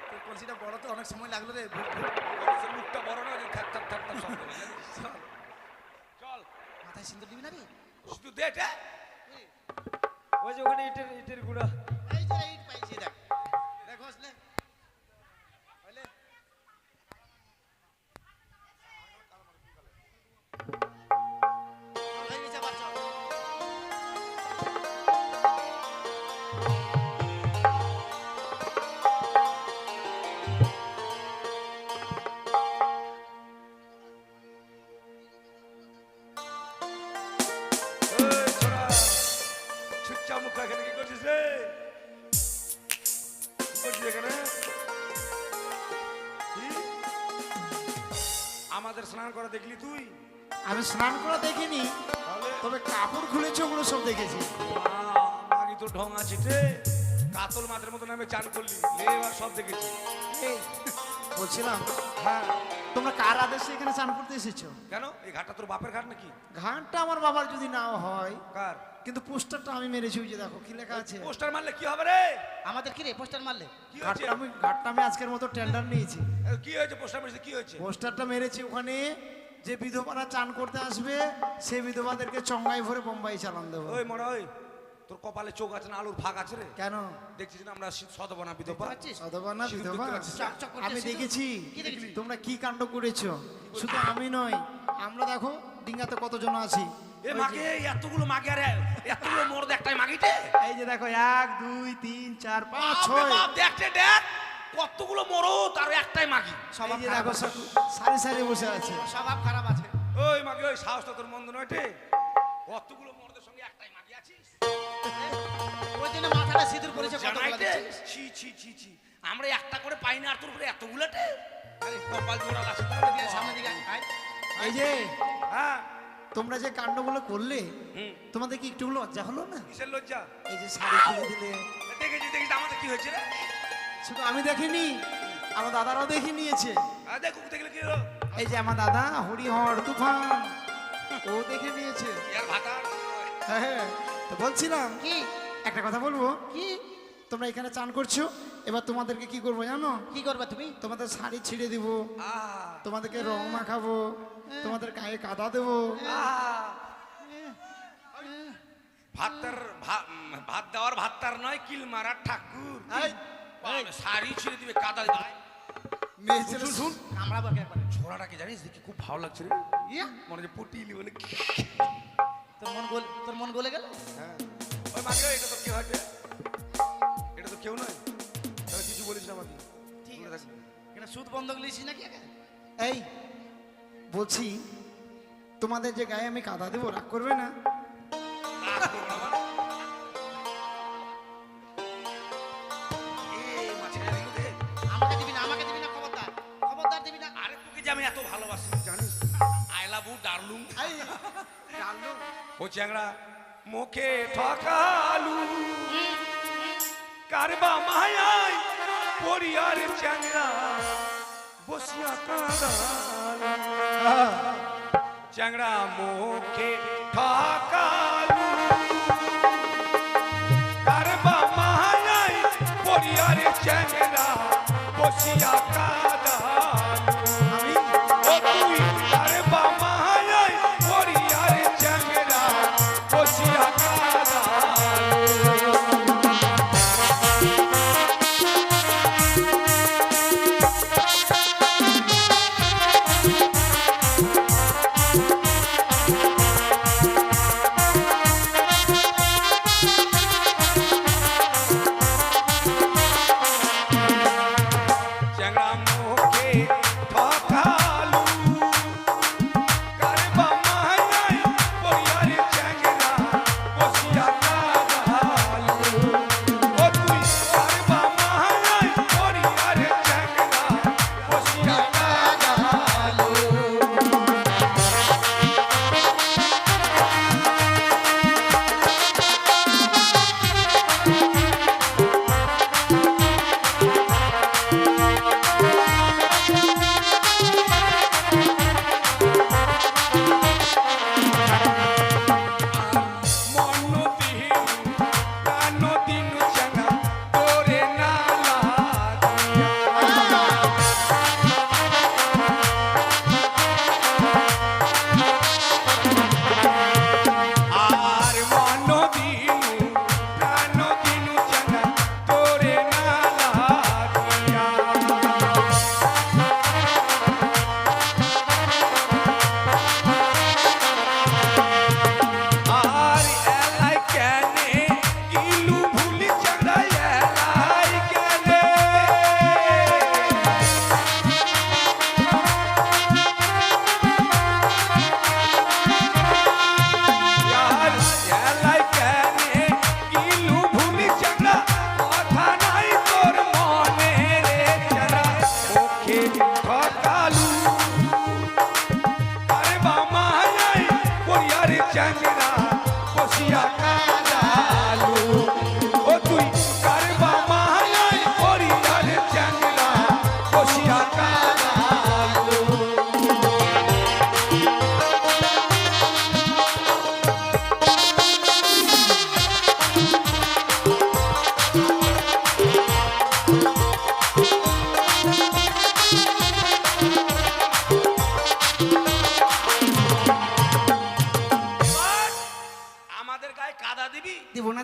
C: তোর কলসিটা বড় তো অনেক সময় লাগলো রে।
E: কলসের মুখটা বড় না যে ঠাপ ঠাপ ঠাপ ঠাপ শব্দ হবে, জানিস? চল
C: মাথায় সিঁদুর দিবি না রে?
E: শুধু দে এটা
F: ওই যে ওখানে ইটের গুঁড়া।
C: এই যে ইট পাইছি দেখ দেখ হসলে হইলে হয়ে গেছে বাচ্চা।
E: এই ছোড়া ছুচ্চা মুখ এখানে কি করছিস রে? কি করছিস এখানে? কি? আমাদের স্নান করা দেখলি তুই?
A: আমি স্নান করা দেখিনি,
E: তাহলে
A: তবে কাপড় খুলেছে ওগুলো সব দেখেছি।
E: মাগি তো ঢং আছে রে, কাতল মাছের মতো নামে চান করলি, লে এবার সব দেখেছি।
A: এই, বলছিলাম
E: হ্যাঁ
A: তোমরা কার আদেশে এখানে স্নান করতে এসেছো?
E: কেন এই ঘাটটা তোর বাপের ঘাট নাকি?
A: ঘাটটা আমার বাবার যদি নাও হয়,
E: কার
A: কিন্তু পোস্টারটা আমি মেরেছি, ওই যে দেখো কি লেখা আছে।
E: পোস্টার মারলে কি হবে রে?
C: আমাদের কি রে পোস্টার মারলে?
E: কি হয়েছে?
A: ঘাটটা আমি আজকের মতো টেন্ডার নিয়েছি।
E: কি হয়েছে পোস্টার মারলে কি হয়েছে?
A: পোস্টারটা মেরেছি ওখানে, যে বিধবারা চান করতে আসবে সেই বিধবাদেরকে চঙ্গাই ভরে বোম্বাই চালান দেবো।
E: ওই মরা ওই তোর কপালে চোখ আছে না আলুর ভাগ আছে রে?
A: কেন?
E: দেখছিস না আমরা সদবনা বিধবা
C: পাচ্ছিস?
A: অথবা না
E: সিঁদুর
A: বিধবা?
E: দেখতে পাচ্ছিস?
C: চকচক করছে
A: আমি
C: সিঁদুর।
A: দেখেছি
C: কি দেখলি?
A: তোমরা কি কাণ্ড করেছো। শুধু আমি নয়, আমরা দেখো ডিঙ্গাতে কতজন আছি।
E: এ মাগে এতগুলো মাগে আরে এতগুলো মরদ একটাই মাগিতে
A: এই যে দেখো 1 2 3 4 5
E: বাপ রে
A: 6।
E: বাপ দেখতে দেখ কতগুলো মরদ আর একটাই মাগি।
A: এই যে দেখো সব সারি সারি বসে আছে।
C: স্বভাব খারাপ আছে।
E: ওই মাগে ওই সাহসটা তোর মন্দ নয় রে, কতগুলো মরদের সঙ্গে একটাই মাগি আছিস?
C: ওই জন্য মাথাটা সিঁদুর করেছে কত
E: জানাই
C: বলা
E: রে?
C: দেখছিস?
E: ছি ছি ছি ছি আমরা একটা করে পাই না আর তোর উপরে এতগুলোটে? আরে কপাল জোড়াল আছে তাহলে
C: এদিকে সামনে দিকে আয়।
A: এই যে
E: হ্যাঁ
A: তোমরা যে কাণ্ডগুলো করলে,
E: হুম
A: তোমাদের কি একটু লজ্জা হলো না?
E: কিসের লজ্জা?
A: এই যে শাড়ি খুলে দিলে।
E: দেখেছি দেখেছি আমাদের কি হয়েছে রে?
A: শুধু আমি দেখিনি, আমার দাদারাও দেখে নিয়েছে।
E: দেখুক দেখলে কি হলো?
A: এই যে আমার দাদা হরিহর তুফান, ও দেখে নিয়েছে।
E: ইয়ার ভাতা
A: হ্যাঁ, তো বলছিলাম
C: কি
A: একটা কথা বলবো।
C: কি
A: তোমরা এখানে চান করছো, এবার তোমাদেরকে কি করবো জানো?
C: কি করবে তুমি?
A: তোমাদের শাড়ি ছিঁড়ে দিব,
E: আহ
A: তোমাদেরকে রং মাখাবো, তোমাদের গায়ে কাদা দেবো।
E: ভাত দেওয়ার ভাতটার নয় কিল মারার ঠাকুর। শাড়ি ছিঁড়ে দিবে কাদা গায়ে।
A: মেয়ে ছেলে
E: শুন
C: কামড়াবো একবারে।
E: ছোড়াটাকে জানিস দেখি খুব ভালো লাগছে রে,
C: ইয়া,
E: মনে হচ্ছে পটিলি বলে।
C: তোর মন গলে গেল?
E: হ্যাঁ ওই মাকে এটা তো কেউ হাঁটবে, এটা তো কেউ নয়, তবে কিছু বলিস না আমাকে।
C: ঠিক আছে। এখানে সুদ বন্ধক লিছিস নাকি একে?
A: এই বলছি, তোমাদের যে গায়ে আমি কাদা দেবো, রাগ করবে না?
C: আমাকে দিবি না খবরদার। খবরদার দিবি না।
E: আরে তোকে যে আমি এত ভালোবাসি জানিস, আই লাভ ইউ ডার্লুং।
C: এই, জানলো?
E: ও চ্যাংড়া মুখে ঠকালু কারবা মায়াই পরিয়ার চ্যাংড়া বসিয়া কাঁদালু। চ্যাংড়া মুখে ঠকালু কারবা মায়াই পরিয়ার চ্যাংড়া বসিয়া কাঁদালু।
A: আমি
E: ও তুই কারবা মায়াই পরিয়ার চ্যাংড়া বসিয়া কাঁদালু। চ্যাংড়া মুখ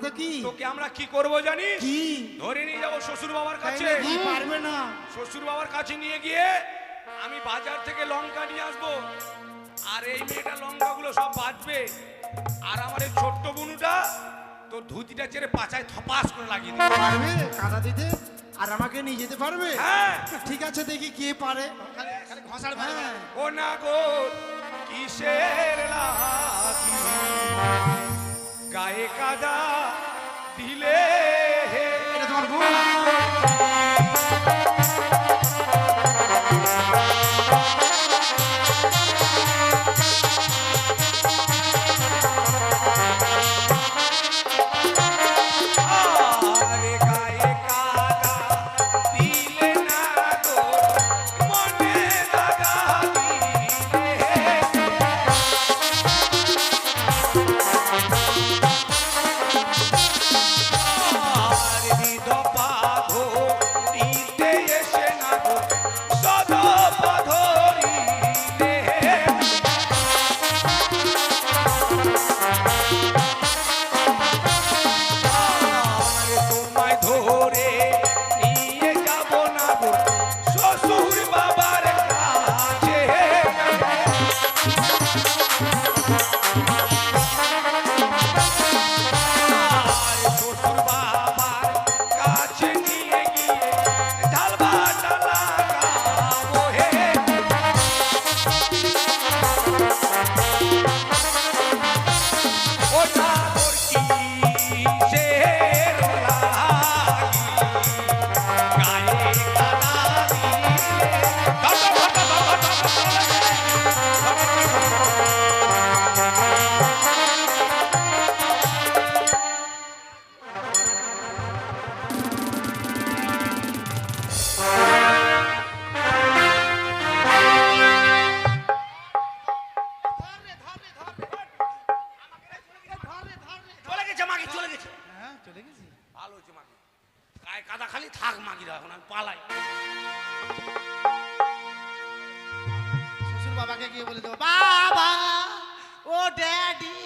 A: তো কি
E: তোকে আমরা কি করব জানিস?
A: কি
E: ধরে নিয়ে যাবো শ্বশুর বাবার
A: তাই
E: কাছে।
A: নাকি? পারবে না।
E: শ্বশুর বাবার কাছে নিয়ে গিয়ে আমি বাজার থেকে লঙ্কা নিয়ে আসবো, আর এই মেয়েটা লঙ্কাগুলো সব বাজবে, আর আমার এই ছোট্ট বুনুটা তোর ধুতিটা ছেড়ে পাছায় থপাস করে লাগিয়ে দিবে।
A: পারবে কাদা দিতে আর আমাকে নিয়ে যেতে পারবে?
E: হ্যাঁ।
A: ঠিক আছে, দেখি কে পারে। হ্যাঁ।
E: ও না গো কিসের লাগি গায়ে কাদা দিলে,
A: এটা তোমার বউ?
E: আরে গায়ে কাদা দিলে না গো মনে লাগা দিলে। আর বিধবা ধরিতে এসে না গো সদবা ধরিলে। আর তোমায় ধরে নিয়ে যাব না গো শ্বশুর বাবার কাছে। আর শ্বশুর বাবার কাছে নিয়ে গিয়ে ঢালবাটা লাগাবো হে। ও সাগর কিসের লাগি গায়ে কাদা দিলে। ঘটা ঘটা ঘটা চলে গেছে মাগি, চলে গেছে।
A: হ্যাঁ, চলে গেছি।
E: ভালো হয়েছে মাগি, গায়ে কাদা খালি থাক মাগিরা, এখন আমি পালাই।
C: শ্বশুর বাবাকে গিয়ে বলে দেবো, বাবা ও ড্যাডি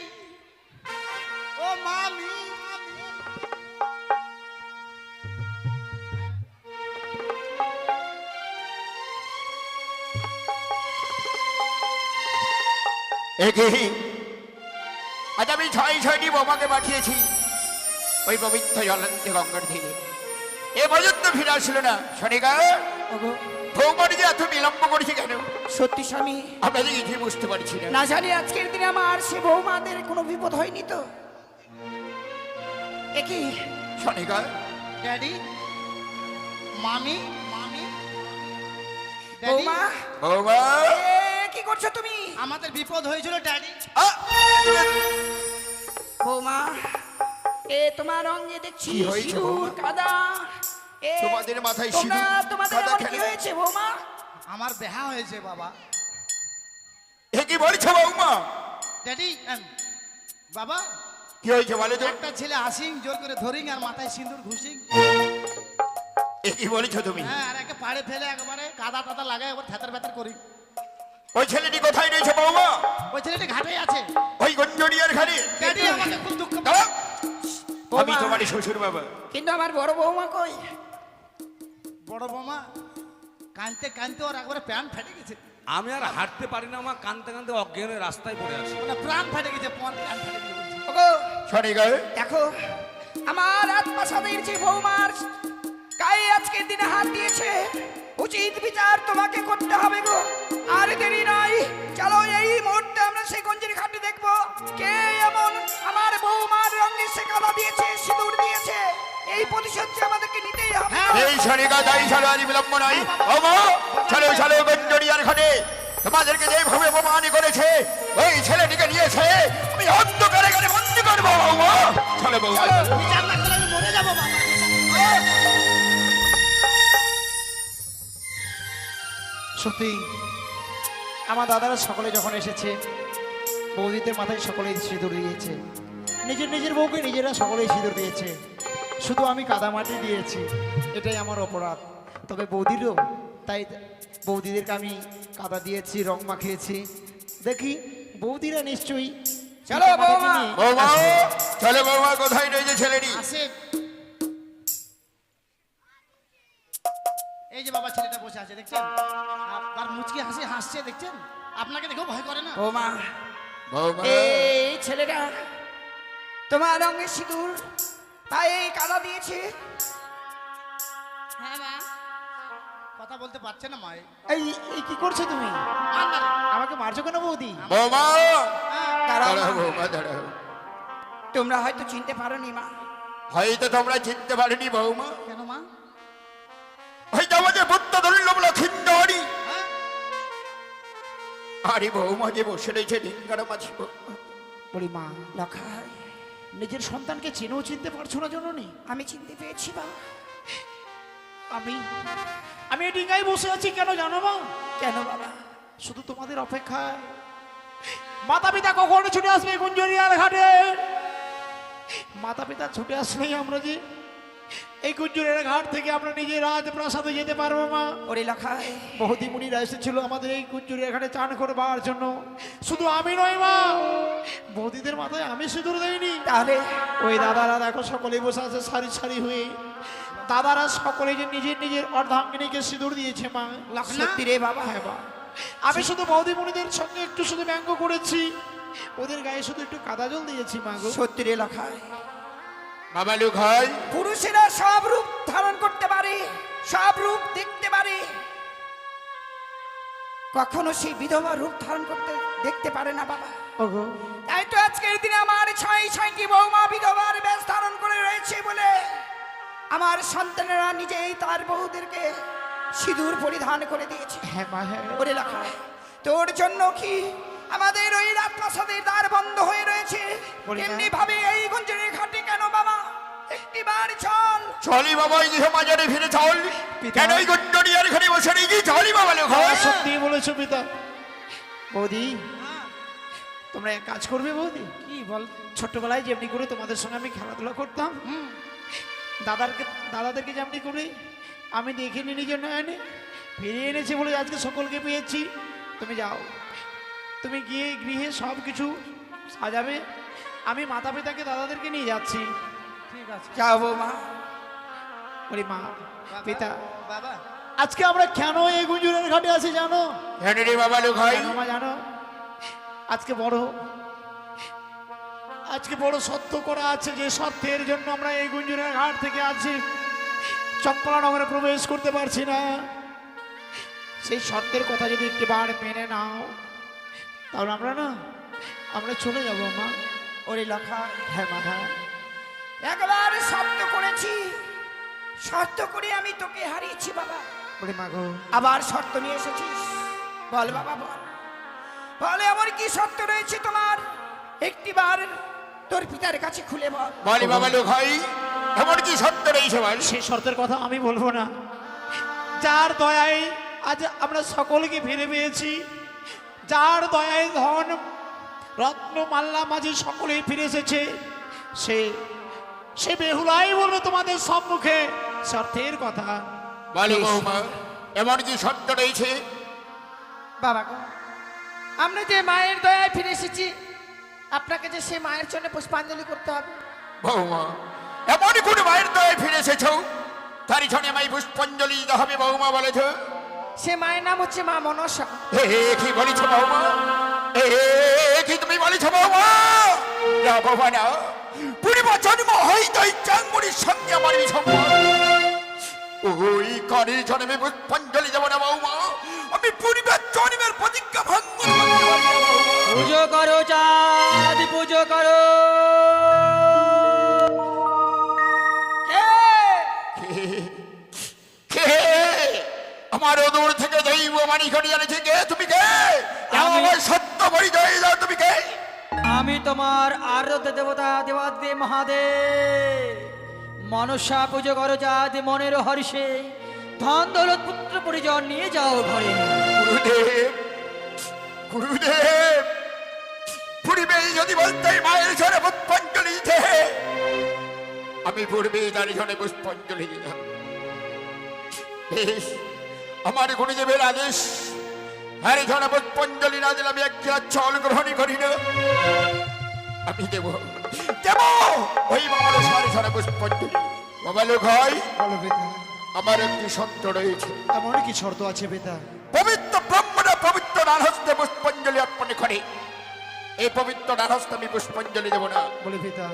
C: ও মামি।
D: একে আজ আমি ছয়টি বোমাকে পাঠিয়েছি ওই পবিত্র জলন্ত গঙ্গার তীরে। এ পর্যন্ত ফিরে আসলো না। শনিকা ভৌমার যে এত বিলম্ব করেছে কেন
B: সত্যি স্বামী,
D: আপনাদের কিছুই বুঝতে পারছি না।
B: না জানি আজকের দিনে আমার সে বৌমাদের কোনো বিপদ হয়নি তো? একই
D: শনিকা
C: ড্যাডি মামি মামি ড্যাডি
B: বৌমা,
D: বৌমা
B: এ, কি করছো তুমি?
C: আমাদের বিপদ হয়েছিল ড্যাডি।
D: আ!
B: বৌমা, এ তোমার অঙ্গে দেখছি
D: কি হয়েছে
B: সিঁদুর
D: বৌমা?
B: কাদা। এ,
D: তোমাদের মাথায়
B: তোমরা
D: সিঁদুর
B: তোমাদের
D: কাদা
B: এমন কি
D: কেন?
B: হয়েছে বৌমা?
C: আমার বেহা হয়েছে বাবা।
D: এ কি বলছো বৌমা?
C: ড্যাডি বাবা,
D: কি হয়েছে বলে তো?
C: একটা ছেলে আসিং জোর করে ধরিং আর মাথায় সিঁদুর ঘুষিং।
D: এ কি বলছো তুমি?
C: হ্যাঁ, আর একে পাড়ে ফেলে একেবারে কাদা টাদা লাগায় একবার থেতার বেতার করি।
D: ওই ছেলেটি কোথায় রয়েছে বৌমা?
C: ওই ছেলেটি ঘাটে আছে।
D: ওই গঞ্জরিয়ার ঘাড়ে?
C: ড্যাডি আমাকে খুব দুঃখ
D: দাঁড়াও। আমি
B: বৌমা।
D: তোমার শ্বশুর বাবা।
B: কিন্তু আমার বড় বৌমা কই?
C: বড় বৌমা কানতে কানতে ওর একবারে প্যান ফেটে গেছে।
E: আমি আর হাঁটতে পারি না, আমার কানতে কানতে অজ্ঞান হয়ে রাস্তায় পড়ে আছি।
C: মানে প্রাণ ফেটে গেছে, প্যান ফেটে গেছে বলছি।
B: ওগো,
D: শনিকা
B: দেখো আমার আত্মসাদের যে বৌমার গায়ে আজকের দিনে হাত দিয়েছে, উচিত বিচার তোমাকে করতে হবে গো। আর দেরি নাই, চলো এই মুহূর্তে আমরা সেই গঞ্জের ঘাটে দেখবো কে এমন আমার বৌমার রঙে সে কাদা দিয়েছে, সিঁদুর দিয়েছে। এই প্রতিশোধ যে আমাদেরকে নিতেই হবে।
D: এই শনিকা তাই চলো, আর বিলম্ব নাই। বৌমা চলো চলো গঞ্জরিয়ার ঘাটে। তোমাদেরকে যেভাবে অপমান করেছে ওই ছেলেটিকে নিয়েছে আমি অন্ধকারে ঘরে বন্দি করবো। বৌমা চলো বৌমা চলো।
C: বিচার না করলে আমি মরে যাবো বাবা।
A: সত্যি আমার দাদারা সকলে যখন এসেছে, বৌদিদের মাথায় সকলেই সিঁদুর দিয়েছে, নিজের নিজের বউকে নিজেরা সকলেই সিঁদুর দিয়েছে, শুধু আমি কাদামাটি দিয়েছি। এটাই আমার অপরাধ। তবে বৌদিরও তাই, বৌদিদেরকে আমি কাদা দিয়েছি, রং মাখিয়েছি। দেখি বৌদিরা নিশ্চয়ই
B: চলো বৌমা।
D: বৌমা তাহলে বৌমা কোথায় রয়েছে ছেলেটি?
A: আসে এই যে বাবা ছেলেটা বসে আছে দেখছেন, তার মুচকি হাসি হাসছে দেখছেন, আপনাকে দেখেও ভয় করে না।
B: বৌমা,
D: বৌমা
B: এই ছেলেটা তোমার রঙের সিঁদুর পায়ে কাদা দিয়েছে।
G: হ্যাঁ মা।
A: কথা বলতে পারছে না মায়ে।
B: এই এই কি করছো তুমি?
A: আমাকে মারছো কেন বৌদি?
D: বৌমা
B: দাঁড়াও
D: দাঁড়াও
B: মা।
D: বৌমা দাঁড়াও।
B: তোমরা হয়তো চিনতে পারোনি মা।
D: হয়তো তোমরা চিনতে পারিনি বৌমা,
A: কেন মা?
D: হয়তো আমাদের বুদ্ধ দুর্লভ লক্ষিন্দরী।
A: হ্যাঁ?
D: আরে বৌমা যে বসে রয়েছে ডিঙ্গারা মাঝি বৌমা।
A: বলি মা,
B: লখাই,
A: নিজের সন্তানকে চেনেও চিনতে পারছো না জননী?
B: আমি চিনতে পেরেছি বাবা।
A: আমি আমি এই ডিঙ্গায় বসে আছি কেন জানো মা?
B: কেন বাবা?
A: শুধু তোমাদের অপেক্ষায়। মাতা পিতা কখন ছুটে আসবে গুঞ্জরিয়ার ঘাটে? মাতা পিতা ছুটে আসলেই আমরা যে এই গুঞ্জরিয়ার ঘাট থেকে আমরা নিজে রাজপ্রাসাদে যেতে পারবো মা।
B: ওরে লখাই,
A: বহুদি মুনিরা এসেছিল আমাদের এই গুঞ্জরিয়ার ঘাটে চান করবার জন্য। শুধু আমি নই মা, বৌদিদের মাথায় আমি সিঁদুর দেইনি।
B: তাহলে
A: ওই দাদারা দেখো সকলেই বসে আছে সারি সারি হয়ে। দাদারা সকলে যে নিজের নিজের অর্ধাঙ্গিনীকে সিঁদুর দিয়েছে মা।
B: সত্যি রে বাবা?
A: হ্যাঁ মা। আমি শুধু বৌদি মুনিদের সঙ্গে একটু শুধু ব্যঙ্গ করেছি, ওদের গায়ে শুধু একটু কাদা জল দিয়েছি মা গো।
B: সত্যি রে লখাই,
D: বাবা লোক হয়
B: পুরুষেরা সব রূপ ধারণ করতে পারে, সব রূপ দেখতে পারে, কখনো সেই বিধবা রূপ ধারণ করতে দেখতে পারে না বাবা।
A: ওগো
B: তাই তো আজকের দিনে আমার ছয়টি বৌমা বিধবার বেশ ধারণ করে রয়েছে বলে আমার সন্তানেরা নিজেই তার বহুদেরকে সিঁদুর পরিধান করে দিয়েছে।
A: হ্যাঁ মা হ্যাঁ।
B: ওরে লখাই, তোর জন্য কি আমাদের ওই রাজপ্রাসাদের দ্বার বন্ধ হয়ে রয়েছে?
A: বলি না।
B: এমনি ভাবে এই গুঞ্জনের ঘাটে কেন বাবা? একটিবার চল।
D: চলি বাবা এই গৃহ মাজারে ফিরে চল।
A: পিতা।
D: কেন এই গুন্ডরিয়ার ঘরে বসে রয়েছি? চলি বাবা লোক হয়।
A: সত্যি বলেছো পিতা। বৌদি তোমরা এক কাজ করবে বৌদি?
F: কি বল?
A: ছোট্টবেলায় যেমনি করে তোমাদের সঙ্গে আমি খেলাধুলা করতাম, দাদাদেরকে যেমনি করে আমি দেখিনি নিজের নয়নে, ফিরিয়ে এনেছি বলে আজকে সকলকে পেয়েছি। তুমি যাও, তুমি গিয়ে গৃহে সব কিছু সাজাবে, আমি মাতা পিতাকে দাদাদেরকে নিয়ে যাচ্ছি।
F: ঠিক আছে
B: যাও বৌমা।
A: বলি মা পিতা,
F: বাবা।
A: আজকে আমরা কেন এই গুঞ্জুরের ঘাটে আছি জানো?
D: কেন রে বাবা লোক হয়?
A: কেন মা জানো? আজকে বড় সত্য করা আছে, যে সত্যের জন্য আমরা এই গুঞ্জুরের ঘাট থেকে আছি চম্পলা নগরে প্রবেশ করতে পারছি না। সেই সত্যের কথা যদি একটিবার মেনে নাও, তাহলে আমরা চলে যাব মা।
B: ওরে লখাই,
A: হ্যাঁ মা হ্যাঁ।
B: একবার শর্ত করেছি, শর্ত করে আমি তোকে হারিয়েছি বাবা।
A: বলি মা গো,
B: আবার শর্ত নিয়ে এসেছিস, বল বাবা বল। বলে আমার কি শর্ত রয়েছে তোমার? একটিবার তোর পিতার কাছে খুলে বল।
D: বলি বাবা লোক হয়, এমন কি সত্য রয়েছে বল?
A: সেই শর্তের কথা আমি বলবো না। যার দয়ায় আজ আমরা সকলকে ফিরে পেয়েছি, যার দয়ায় ধন রত্ন মাল্লা মাঝে সকলেই ফিরে এসেছে, সে বেহুলাই বলবে তোমাদের সম্মুখে শর্তের কথা।
D: বলি বৌমা এমন কি সত্য রয়েছে?
C: বাবা গো, আমরা যে মায়ের দয়ায় ফিরে এসেছি, আপনাকে যে সে মায়ের জন্য পুষ্পাঞ্জলি করতে হবে।
D: বৌমা এমন কোন মায়ের দয়ে ফিরে এসেছ তারই জন্য আমায় পুষ্পাঞ্জলি দিতে হবে বৌমা বলেছ?
C: সে মায়ের নাম হচ্ছে মা মনসা।
D: কি বলেছ বৌমা? কি তুমি বলেছ বৌমা? না বৌমা না, পূর্ব জন্ম হইতে ওই চাঙ্গুরির সঙ্গে আমার সম্পর্ক। ওই কারণে জন্মে পুষ্পাঞ্জলি দেব না বৌমা। আমি পূর্বের জন্মের প্রতিজ্ঞা ভঙ্গ করতে পারি না বৌমা।
F: পুজো করো চাঁদ, পুজো করো।
D: কে আমার দূর থেকে দৈব মানি ঘটি আনেছে? কে তুমি? কে আমার সত্য পরিচয় দাও, তুমি কে?
F: আমি তোমার আরাধ্য দেবতা দেবাদেব মহাদেব। মনসা পুজো করো চাঁদ মনের হর্ষে, ধন দৌলত পুত্র পরিজন নিয়ে যাও ঘরে।
D: গুরুদেব, গুরুদেব, পূর্বে যদি বলতে মায়ের ঝরে পুষ্পাঞ্জলি দিতে, আমি পূর্বে তার ঝরে পুষ্পাঞ্জলি দিতাম। বেশ, আমার গুরুদেবের আদেশ, আর ঝরে পুষ্পাঞ্জলি না দিলে আমি এক চল গ্রহণই করি না। আমি দেব দেব ওই মামার সারি সারা পুষ্পাঞ্জলি। বাবা লোক হয়,
A: বলো পিতা,
D: আমার একটি শর্ত রয়েছে।
A: এমন কি শর্ত আছে পিতা?
D: পবিত্র ব্রহ্মণা পবিত্র ডানহস্তে পুষ্পাঞ্জলি অর্পণ করে। এই পবিত্র ডানহস্তে আমি পুষ্পাঞ্জলি দেব না।
A: বলে পিতা,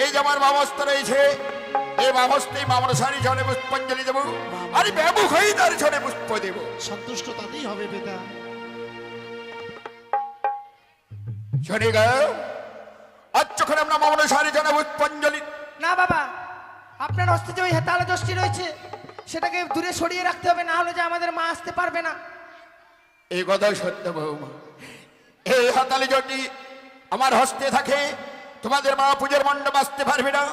D: এই যে আমার বামস্ত রয়েছে, এই বামস্তেই মামার সারি সারে পুষ্পাঞ্জলি দেব, আর ব্যাবু হয়ে তার সারে পুষ্প দেব।
A: সন্তুষ্ট তাতেই হবে পিতা।
D: শোনে গা, আজ যখন আমরা মামার সারি সারে পুষ্পাঞ্জলি।
C: না বাবা, আপনার হস্তে যে ওই হেতালে দোষটি রয়েছে সেটাকে দূরে সরিয়ে রাখতে হবে, না হলে যে আমাদের মা আসতে পারবে না।
D: এই কথা সত্য বৌমা। এই হাতালে যদি আমার হস্তে থাকে, তোমাদের মা পুজোর মণ্ডপ আসতে পারবে না।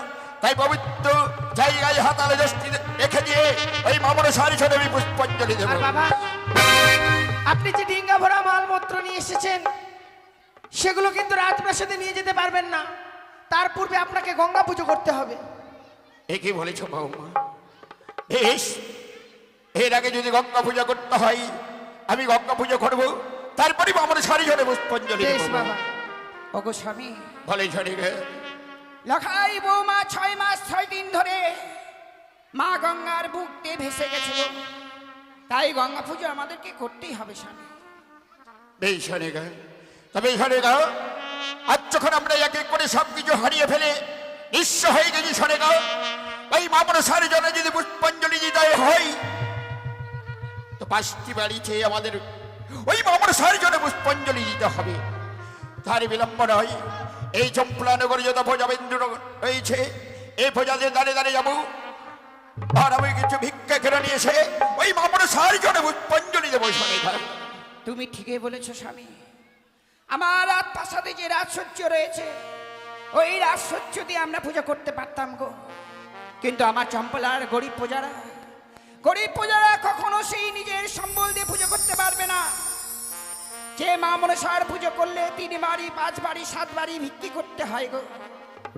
D: তাই পবিত্র জায়গায় হাতালে দোষটি রেখে দিয়ে ওই মামার সারি সারে আমি পুষ্পাঞ্জলি দেব।
C: আর বাবা, আপনি যে ডিঙ্গা ভরা মালপত্র নিয়ে এসেছেন সেগুলো কিন্তু রাজপ্রাসাদে নিয়ে যেতে পারবেন না। তার পূর্বে আপনাকে গঙ্গা পুজো করতে হবে।
D: একই বলেছ বৌমা। বেশ, এর আগে যদি গঙ্গা পূজা করতে হয় আমি গঙ্গা পুজো করব, তারপরে আমার সারি সারে পুষ্পাঞ্জলি
C: বেশ
D: দেব।
C: বাবা। ওগো স্বামী,
D: বলে শোনে গে,
C: লখাই বৌমা 6 মাস 6 দিন ধরে মা গঙ্গার বুক দিয়ে ভেসে গেছে গো। তাই গঙ্গা পুজো আমাদেরকে করতেই হবে স্বামী।
D: বেশ শোনে গে, তবে শোনে গা, আজ যখন আমরা এক এক করে সবকিছু হারিয়ে ফেলে নিঃস্ব হয়ে গেছি, শোনে গা, ওই মামার সারি জনে যদি পুষ্পাঞ্জলি দিতে হয় তো 5টি বাড়ি চেয়ে আমাদের ওই মামার সারি জনে পুষ্পাঞ্জলি দিতে হবে। তার বিলম্ব নয়। এই চম্পলানগর যত ভোজাবেন্দ্র রয়েছে, এই ভোজাদের দাঁড়ে দাঁড়ে যাবো, আর আমি কিছু ভিক্ষা কেড়ে নিয়ে এসে ওই মামার সারি জনে পুষ্পাঞ্জলি দেবো। শোনে গা,
C: তুমি ঠিকই বলেছো স্বামী। আমার রাজপ্রাসাদে যে রাজসজ্জ রয়েছে ওই রাজসজ্জ দিয়ে আমরা পূজা করতে পারতাম গো, কিন্তু আমার চম্পলার গরিব প্রজারা কখনো সেই নিজের সম্বল দিয়ে পুজো করতে পারবে না। যে মা মনসার পুজো করলে 3 বাড়ি 5 বাড়ি 7 বাড়ি ভিক্ষি করতে হয় গো।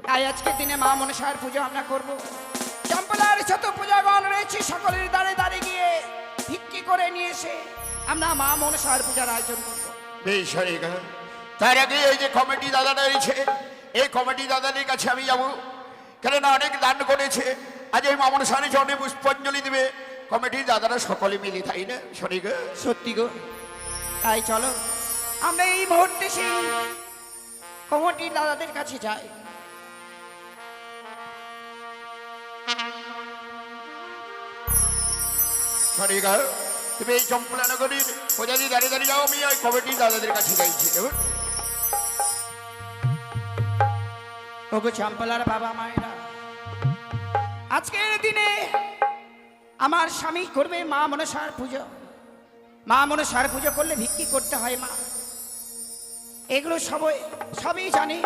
C: তাই আজকের দিনে মা মনসার পুজো আমরা করব। চম্পলার যত পূজাগণ রয়েছে সকলের দ্বারে দ্বারে গিয়ে ভিক্ষি করে নিয়ে এসে আমরা মা মনসার পূজার আয়োজন করব।
D: বেশ হয়ে গেল। তার আগে এই যে কমিটি দাদাটা রয়েছে, এই কমিটি দাদাদের কাছে আমি যাবো, কেননা অনেক দান করেছে। আজ এই মামন সারি জনে পুষ্পাঞ্জলি দেবে কমিটির দাদারা সকলে মিলে, তাই না শোনে গা?
C: সত্যি গো। তাই চলো আমরা এই মুহূর্তে সেই কমিটির দাদাদের কাছে যাই।
D: শোনে গা, তুমি এই চম্পলানগরীর প্রজাদি দাঁড়িয়ে দাঁড়িয়ে যাও, আমি ওই কমিটির দাদাদের কাছে যাইছি। কেমন?
C: ওগো চম্পলার বাবা মায়েরা, আজকের দিনে আমার স্বামী করবে মা মনসার পুজো। মা মনসার পুজো করলে ভিক্ষি করতে হয় মা, এগুলো সবই জানি।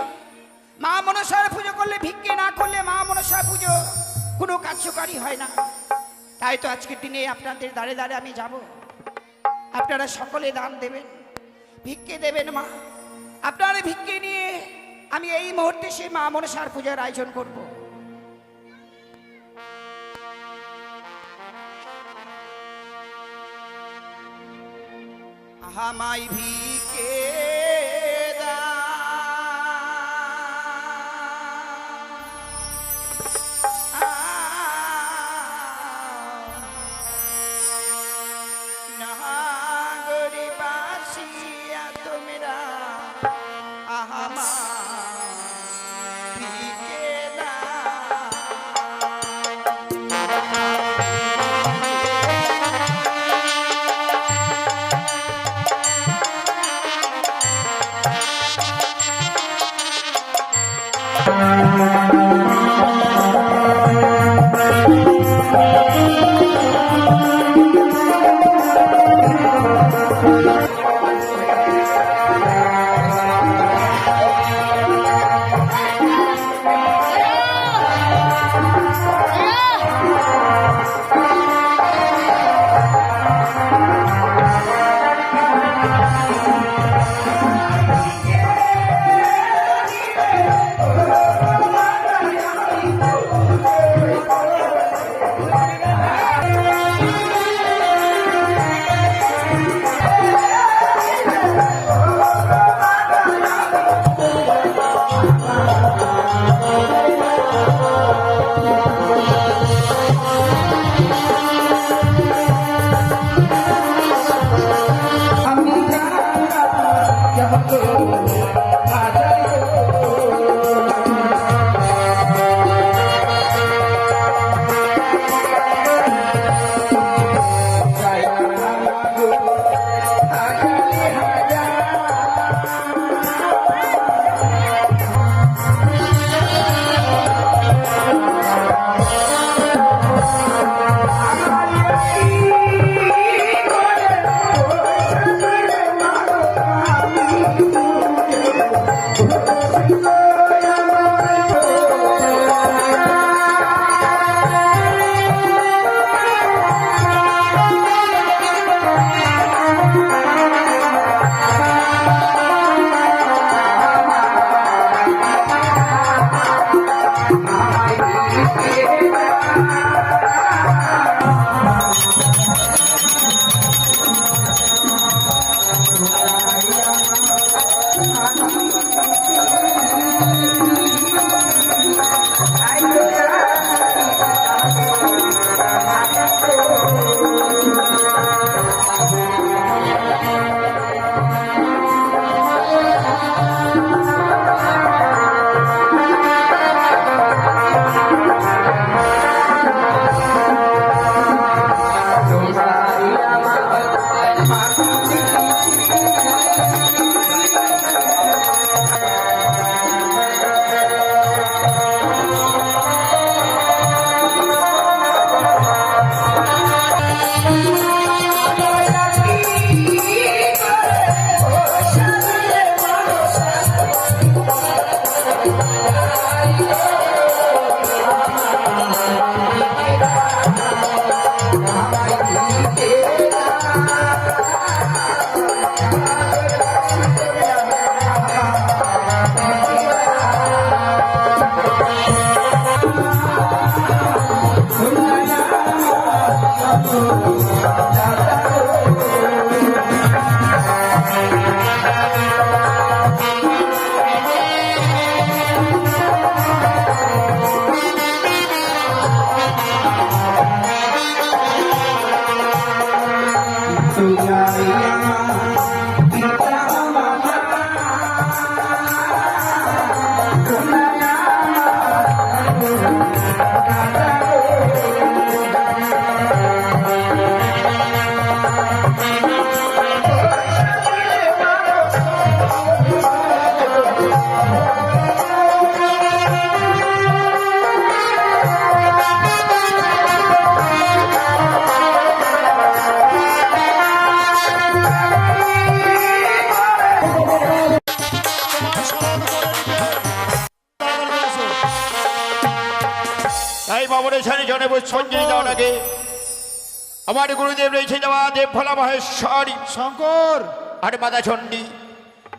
C: মা মনসার পুজো করলে ভিক্ষি না করলে মা মনসার পুজো কোনো কার্যকারী হয় না। তাই তো আজকের দিনে আপনাদের দ্বারে দ্বারে আমি যাব। আপনারা সকলে দান দেবেন, ভিক্ষে দেবেন মা। আপনারা ভিক্ষে নিয়ে আমি এই মুহূর্তে সেই মা মনসার পূজার আয়োজন করব। আহামাই ভিক্ষে নাগরি বাসিয়া তোমরা আহামা
D: তাই বাবরের সারি জনে পুষ্পাঞ্জলি দেওয়ার আগে আমার গুরুদেব রয়েছে দেওয়া দেব ভোলা মহেশ্বরী
A: শঙ্কর
D: আর মাতা চণ্ডী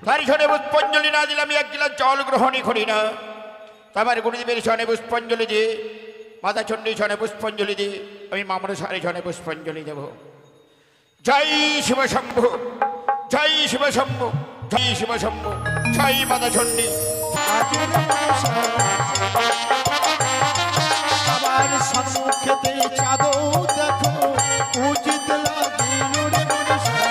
D: তারই সনে পুষ্পাঞ্জলি না দিলে আমি এক গিলাস জল গ্রহণই করি না। আমার গুরুদেবের সনে পুষ্পাঞ্জলি দিয়ে মাতা চণ্ডী সনে পুষ্পাঞ্জলি দিয়ে আমি মামর সারি সনে পুষ্পাঞ্জলি দেব। জয় শিব শম্ভু, জয় শিব শম্ভু, জয় শিব শম্ভু, জয় মাতা চণ্ডী।
A: আমার সম্মুখেতে চাঁদও দেখো উচিত লাগিল রে মনসা।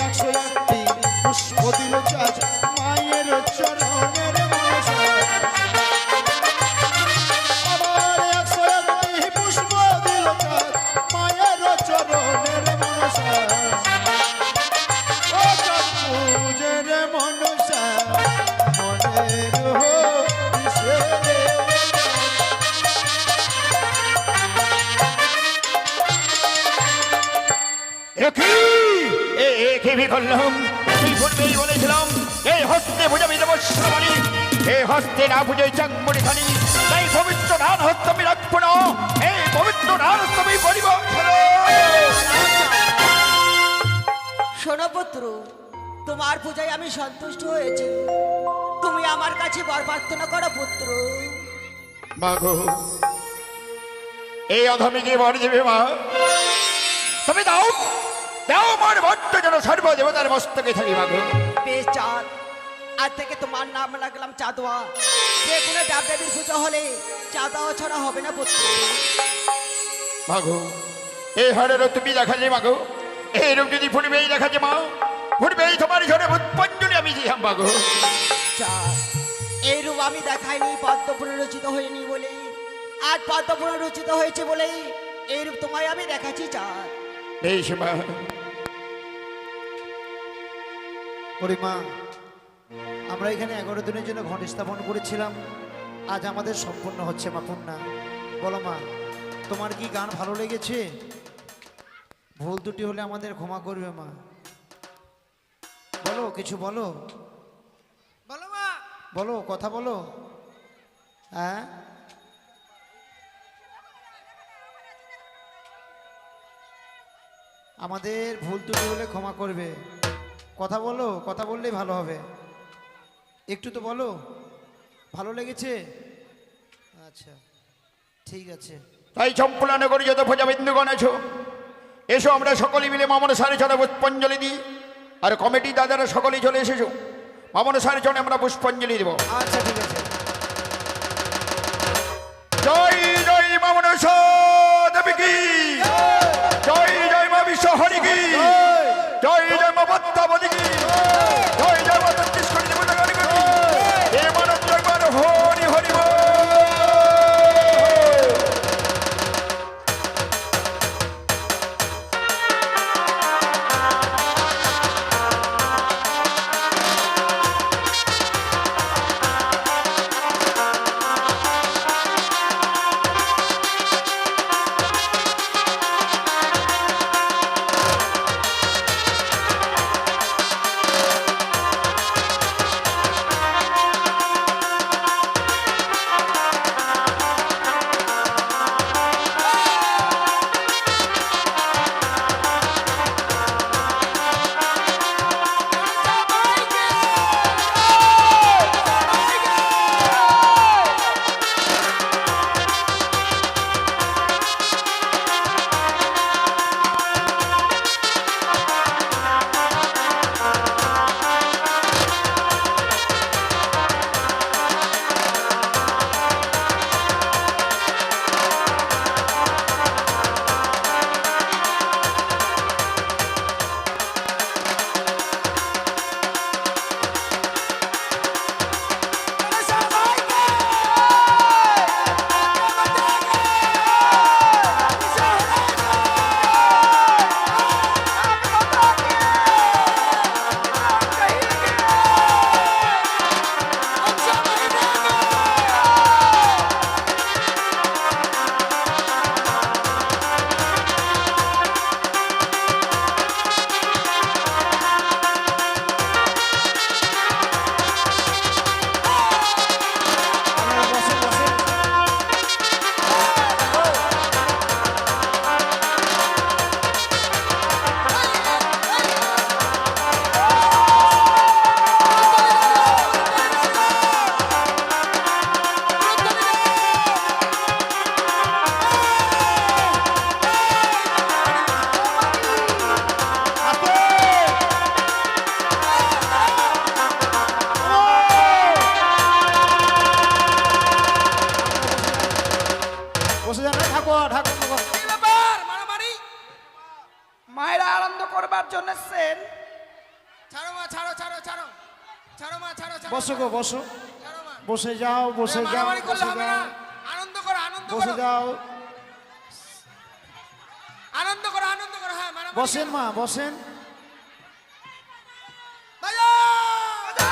A: 101টি পুষ্প দিল চাঁদ মায়ের চরণের মনসা। আবার 101টি পুষ্প দিল চাঁদ মায়ের চরণের মনসা। ও চাঁদ পূজের মনসা মনের
D: করলাম তুই পূর্বেই বলেছিলাম এই হস্তে বুঝাবি দেব শ্রাবণী, এই হস্তে না বুঝে চাঙ্গুড়ি খানি, তাই পবিত্র নাম হস্ত আমি রাখবো না, এই পবিত্র নাম হস্ত আমি বলিব।
C: শোনো পুত্র, তোমার পূজায় আমি সন্তুষ্ট হয়েছি, তুমি আমার কাছে বর প্রার্থনা করো পুত্র।
D: মাগো এই অধমীকে বর দেবে মা, তুমি দাও দাও আমার ভক্ত যেন সর্বদেবতার মস্তকে থাকি মাগো।
C: বেশ চাঁদ, আজ থেকে তোমার নাম রাখলাম চাঁদোয়া। যে কোনো দেব দেবীর পুজো হলে চাঁদোয়া ছড়া হবে না পুত্র।
D: মাগো এই হারেরও তুমি দেখা যায় মাগো, এই রূপ যদি ফুটবেই দেখা যায় মা, ফুটবেই তোমার ঝরে পুষ্পাঞ্জলি আমি দিলাম মাগো।
C: চাঁদ, এই রূপ আমি দেখাইনি পদ্ম পুনরচিত হয়নি বলেই, আজ পদ্ম পুনরচিত হয়েছে বলেই এই রূপ তোমায় আমি দেখাচ্ছি চাঁদ।
D: বেশ মা।
A: ওরে মা, আমরা এখানে 11 দিনের জন্য ঘট স্থাপন করেছিলাম, আজ আমাদের সম্পূর্ণ হচ্ছে মা পূর্ণা। বলো মা, তোমার কি গান ভালো লেগেছে? ভুল ত্রুটি হলে আমাদের ক্ষমা করবে মা। বলো, কিছু বলো,
B: বলো মা।
A: বলো, কথা বলো। হ্যাঁ, আমাদের ভুল ত্রুটি হলে ক্ষমা করবে। কথা বলো, কথা বললেই ভালো হবে। একটু তো বলো, ভালো লেগেছে? আচ্ছা, ঠিক আছে।
D: তাই সম্পূর্ণ করি যত প্রজা বিন্দুগণ আছো, এসো আমরা সকলে মিলে মামর সারে ছড়া পুষ্পাঞ্জলি দিই। আর কমিটি দাদারা সকলেই চলে এসেছো। মা মনসার জন্য আমরা পুষ্পাঞ্জলি দেব।
A: আচ্ছা ঠিক আছে।
D: জয় জয় মা মনসা দেবী কি, জয় জয় মা বিশ্বহরি কি, জয় জয় মা পদ্মাবতী কি, জয় জয় মা তেত্রিশকোটি দেবতা গণ কি, হে মানব জয়বার হরি হরি বল।
A: বসে যান, ঠাকুর ঠাকুর ঠাকুর।
C: কি ব্যাপার মারামারি? মায়েরা আনন্দ করবার জন্য এসেছেন।
B: ছাড়ো মা, ছাড়ো ছাড়ো ছাড়ো, ছাড়ো মা, ছাড়ো ছাড়ো,
A: বসো গো বসো,
B: ছাড়ো মা।
A: বসে যাও বসে যাও
B: মারামারি করলে
A: বসে
B: হবে না।
A: যাও
B: আনন্দ করো, আনন্দ
A: বসে
B: করো,
A: যাও।
B: আনন্দ করো, আনন্দ করো। হ্যাঁ মারামারি
A: বসেন মা বসেন।
B: বাজাও, বাজাও।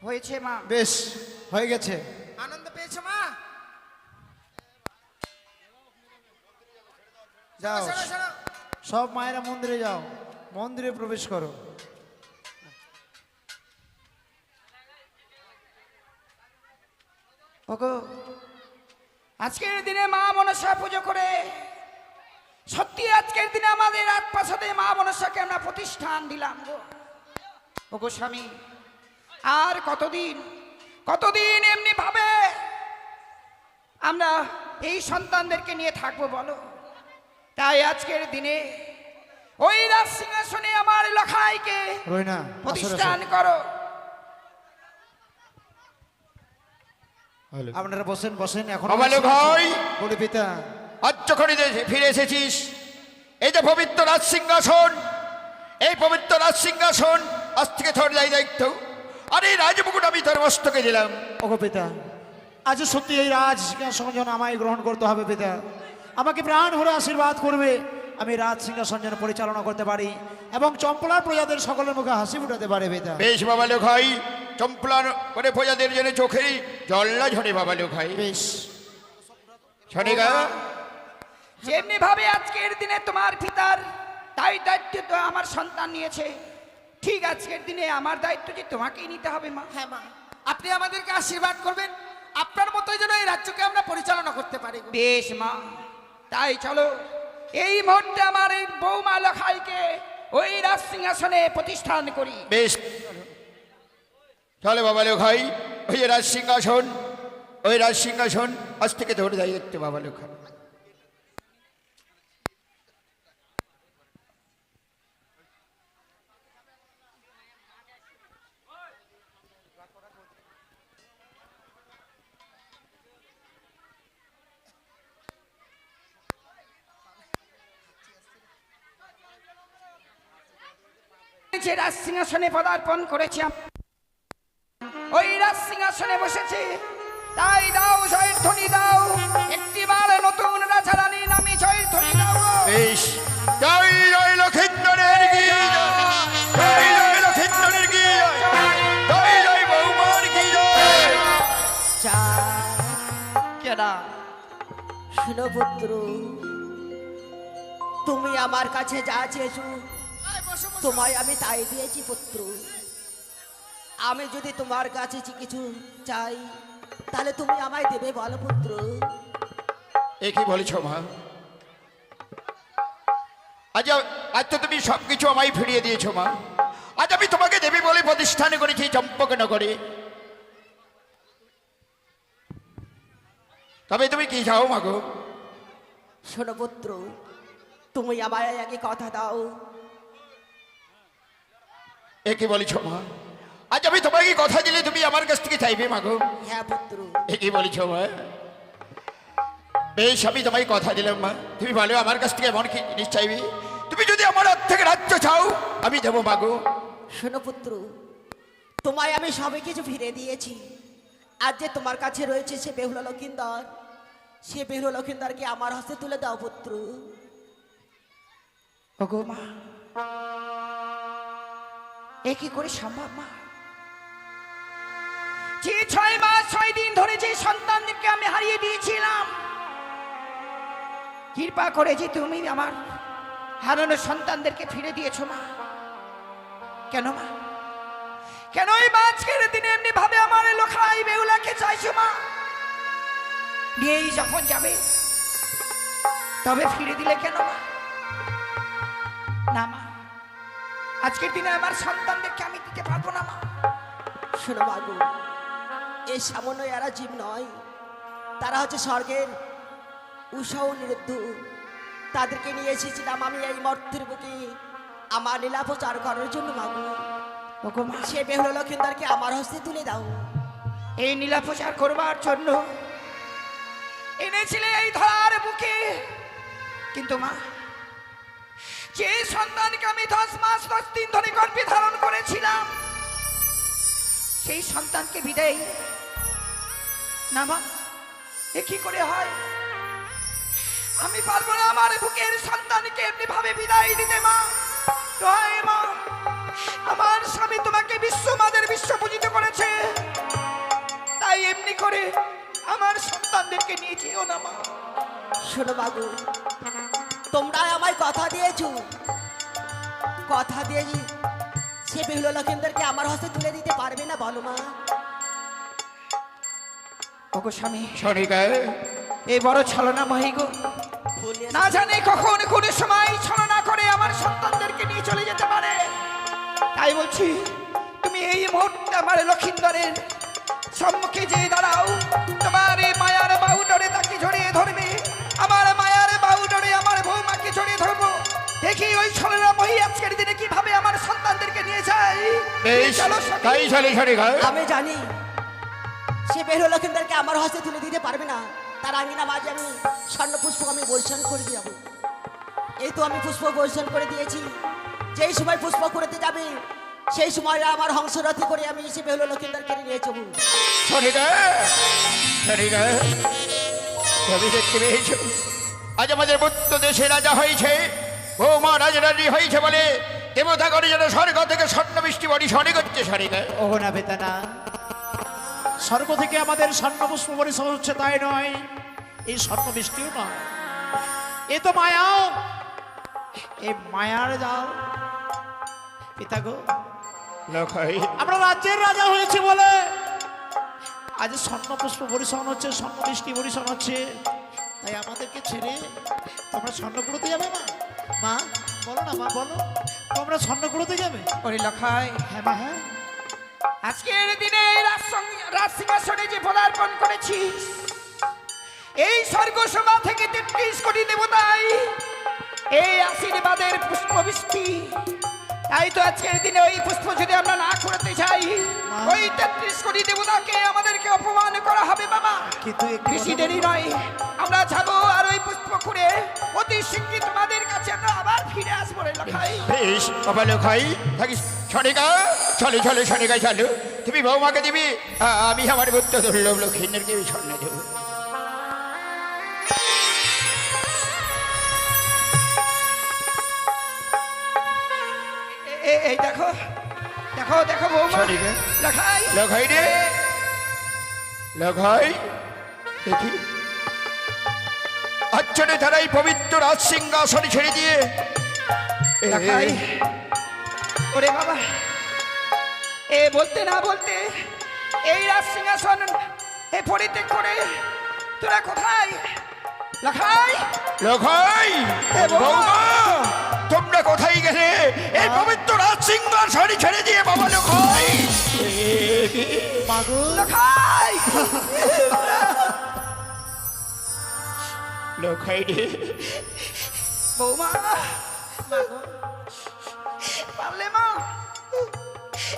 C: হয়েছে মা।
A: বেশ হয়ে গেছে।
B: আনন্দ পেয়েছো মা?
A: যাও
B: শোনো, শোনো।
A: সব মায়েরা মন্দিরে যাও, মন্দিরে প্রবেশ করো।
C: ওগো আজকের দিনে মা মনসা পুজো করে সত্যি আজকের দিনে আমাদের রাজপ্রাসাদে মা মনসাকে আমরা প্রতিষ্ঠান দিলাম গো। ওগো স্বামী, আর কতদিন এমনি ভাবে আমরা এই সন্তানদেরকে নিয়ে থাকবো বলো? তাই আজকের দিনে ওই রাজ সিংহাসনে আমার লখাইকে
A: রইনা
C: প্রতিষ্ঠান করো।
A: আপনারা বসেন বসেন। এখন
D: বাবালো ভাই,
A: বলি পিতা,
D: আজ যখন ফিরে এসেছিস, এই যে পবিত্র রাজ সিংহাসন, এই পবিত্র রাজ সিংহাসন আজ থেকে তোর দায়িত্ব, আর এই রাজমুকুট আমি তোর মস্তকে দিলাম।
A: ওগো পিতা, আজ সত্যি এই রাজ সিংহাসন যেন আমায় গ্রহণ করতে হবে পিতা। আমাকে প্রাণ ভরে আশীর্বাদ করবে, আমি রাজ সিংহাসন যেন পরিচালনা করতে পারি এবং চম্পলার প্রজাদের সকলের মুখে হাসি ফুটাতে পারে পিতা।
D: বেশ বাবালো ভাই, চম্পলার করে প্রজাদের জন্য চোখেরই জল না ঝরে বাবালো ভাই।
A: বেশ
D: শোনে গা,
C: যেমনি ভাবে আজকের দিনে তোমার পিতার দায়িত্ব তো আমার সন্তান নিয়েছে, ঠিক আজকের দিনে আমার দায়িত্ব যে তোমাকেই নিতে হবে মা।
B: হ্যাঁ মা, আপনি আমাদেরকে আশীর্বাদ করবেন, আপনার মতোই যেন এই রাজ্যকে আমরা পরিচালনা করতে পারি গো।
C: বেশ মা, তাই চলো এই মুহূর্তে আমার এই বৌমা লখাইকে ওই রাজ সিংহাসনে প্রতিষ্ঠান করি।
D: বেশ তাহলে বাবালো ভাই, ওই যে রাজ সিংহাসন, ওই রাজ সিংহাসন আজ থেকে তোর দায়িত্ব বাবালো ভাই।
C: যে রাজ সিংহাসনে পদার্পণ করেছি, ওই রাজ সিংহাসনে বসেছি, তাই দাও জয়ের ধ্বনি দাও, একটিবার নতুন রাজা রানীর নামে জয়ের ধ্বনি দাও।
D: বেশ, জয় জয় লক্ষিন্দরের কি জয়, জয় লক্ষিন্দরের কি জয়, জয় জয় বৌমার কি জয়।
G: কেনা শুনো পুত্র, তুমি আমার কাছে যা চেয়েছো তোমায় আমি তাই দিয়েছি পুত্র। আমি যদি তোমার কাছে কিছু চাই তাহলে তুমি আমায় দেবে বলো পুত্র?
D: এ কি বলেছ মা? আজ আজ তো তুমি সবকিছু আমায় ফিরিয়ে দিয়েছো মা। আজ আমি তোমাকে দেবী বলে প্রতিষ্ঠান করেছি চম্পকনগরে। তবে তুমি কি চাও মা গো?
G: শোনো পুত্র, তুমি আমায় আগে কথা দাও।
D: এ কি বলেছ মা? আজ আমি তোমাকে কথা দিলে তুমি আমার কাছ থেকে চাইবে মা গো?
G: হ্যাঁ পুত্র।
D: এ কি বলেছ মা? বেশ, আমি তোমায় কথা দিলাম মা। তুমি বলো আমার কাছ থেকে এমন কি জিনিস চাইবে? তুমি যদি আমার হাত থেকে রাজ্য চাও আমি দেবো মা গো।
G: শোনো পুত্র, তোমায় আমি সবে কিছু ফিরে দিয়েছি। আজ যে তোমার কাছে রয়েছে সে বেহুলা লক্ষিন্দর, সে বেহুলা লক্ষিন্দরকে আমার হস্তে তুলে দাও পুত্র।
C: ওগো মা, এ কি করে সম্ভব মা? যে 6 মাস 6 দিন ধরে যে সন্তানদেরকে আমি হারিয়ে দিয়েছিলাম, কৃপা করে যে তুমি আমার হারানো সন্তানদেরকে ফিরে দিয়েছো মা। কেন মা? কেন এই আজকের দিনে এমনি ভাবে আমার লখাই বেহুলাকে চাইছো মা? নিয়েই যখন যাবে তবে ফিরে দিলে কেন মা? না মা, আজকের দিনে আমার সন্তানদেরকে আমি দিতে পারবো না মা।
G: শোনো মাগো, এই সামান্য এরা জীব নয়, তারা হচ্ছে স্বর্গের উষা ও নিরুদ্ধ। তাদেরকে নিয়ে এসেছিলাম আমি এই মর্তের বুকে আমার লীলা প্রচার করার জন্য মাগো।
C: ওগো মা,
G: সে বেহুলা লক্ষিন্দরকে আমার হস্তে তুলে দাও।
C: এই নীলা প্রচার করবার জন্য এনেছিলে এই ধরার বুকে, কিন্তু মা, যে সন্তানকে আমি 10 মাস 10 দিন ধরে গর্ভে ধারণ করেছিলাম, সেই সন্তানকে বিদায় না মা, এ কি করে হয়? আমি পারবো না আমার বুকের সন্তানকে এমনি ভাবে বিদায় দিতে মা। দোহাই মা, আমার স্বামী তোমাকে বিশ্বমাদের বিশ্ব পূজিত করেছে, তাই এমনি করে আমার সন্তানদেরকে নিয়ে যেও না মা।
G: শোনো মাগো, তোমরা আমায় কথা দিয়েছো, কথা দিয়ে সে বেহুলা লক্ষিন্দরকে আমার হস্তে তুলে দিতে পারবে না বলো মা?
B: ওগো স্বামী,
D: সনিকা
B: এই বড় ছলনা মহি গো,
G: ভুলে
B: না জানি কখন কোন সময় ছলনা করে আমার সন্তানদেরকে নিয়ে চলে যেতে পারে। তাই বলছি, তুমি এই মুহূর্তে আমার লক্ষিন্দরের সম্মুখে যে দাঁড়াও, তোমার এই মায়ার বাহুডরে তাকে জড়িয়ে ধরবে, আমার মায়ার বাহুডরে আমার বৌমাকে জড়িয়ে ধরবো। দেখি ওই ছলনা মহি আজকের দিনে কিভাবে আমার সন্তানদেরকে নিয়ে যায়।
D: বেশ,
B: চলো সখী।
D: তাই চলে সনিকা।
G: আমি জানি সে বেহুলা লক্ষিন্দরকে আমার হস্তে তুলে দিতে পারবে না। তার আঙিনা মাঝে আমি স্বর্ণ পুষ্প আমি বর্ষণ করে যাব। এই তো আমি পুষ্প বর্ষণ করে দিয়েছি, যেই সময় পুষ্প করতে যাবে সেই সময় আমার হংসরথে করে আমি সে বেহুলা লক্ষিন্দরকে নিয়ে যাবো।
D: সনিকা, সনিকা, তুমি দেখতে পেয়েছো আজ আমাদের মধ্য দেশে রাজা হয়েছে, বৌমা রাজরানী হয়েছে বলে দেবতা করে যেন স্বর্গ থেকে স্বর্ণ বৃষ্টি বর্ষণ করছে। সনিকা
A: ও না বেতানা, স্বর্গ থেকে আমাদের স্বর্ণ পুষ্প বর্ষণ হচ্ছে তাই নয়, এই স্বর্ণ বৃষ্টিও নয়, এ তো মায়া, এই মায়ার জাল। পিতা গো,
D: লখাই
A: আমরা রাজ্যের রাজা হয়েছে বলে আজ স্বর্ণ পুষ্প বরিশন হচ্ছে, স্বর্ণ বৃষ্টি বরিশন হচ্ছে, তাই আমাদেরকে ছেড়ে তোমরা স্বর্ণ কুড়োতে যাবে না? মা বলো না, মা বলো, তোমরা স্বর্ণ কুড়োতে যাবে?
B: ওরে লখাই,
A: হ্যাঁ মা, হ্যাঁ।
B: আজকের দিনে রাজসিংহাসনে যে পদার্পণ করেছিস, এই স্বর্গসভা থেকে ৩৩ কোটি দেবতাই এই আশীর্বাদের পুষ্পবৃষ্টি। তাই তো আজকের দিনে ওই পুষ্প যদি আমরা না করতে চাই, ওই ৩৩ কোটি দেবতাকে আমাদেরকে অপমান করা হবে বাবা।
A: কিন্তু একটু
B: বেশি দেরি নয়, আমরা যাবো আর ওই পুষ্প খুঁড়ে অতি শীঘ্রই তোমাদের কাছে আমরা আবার ফিরে আসবো রে লখাই।
D: বেশ বাবা লখাই থাকিস। সনিকা চলে চলে, সনিকা চলো, তুমি বৌমাকে দিবি, আমি আমার মধ্য দুর্লভ লক্ষ্মীদেরকে স্বর্ণ দেবো।
B: এই দেখো দেখো দেখো বৌমা,
D: সনিকা,
B: লখাই
D: লখাই রে, লখাই দেখি আচ্ছনে ধারাই পবিত্র রাজ সিংহাসন ছেড়ে দিয়ে
B: লখাই, ওরে বাবা, এ বলতে না বলতে এই রাজ সিংহাসন এ পরিত্যাগ করে তোরা কোথায়? লখাই,
D: লখাই,
B: এ বৌমা!
D: বৌমা তোমরা কোথায় গেলে? এই পবিত্র রাজ সিংহাসন ছেড়ে দিয়ে বাবা লখাই।
A: মাগো,
B: লখাই,
D: লখাই রে,
B: বৌমা, পারলে মা,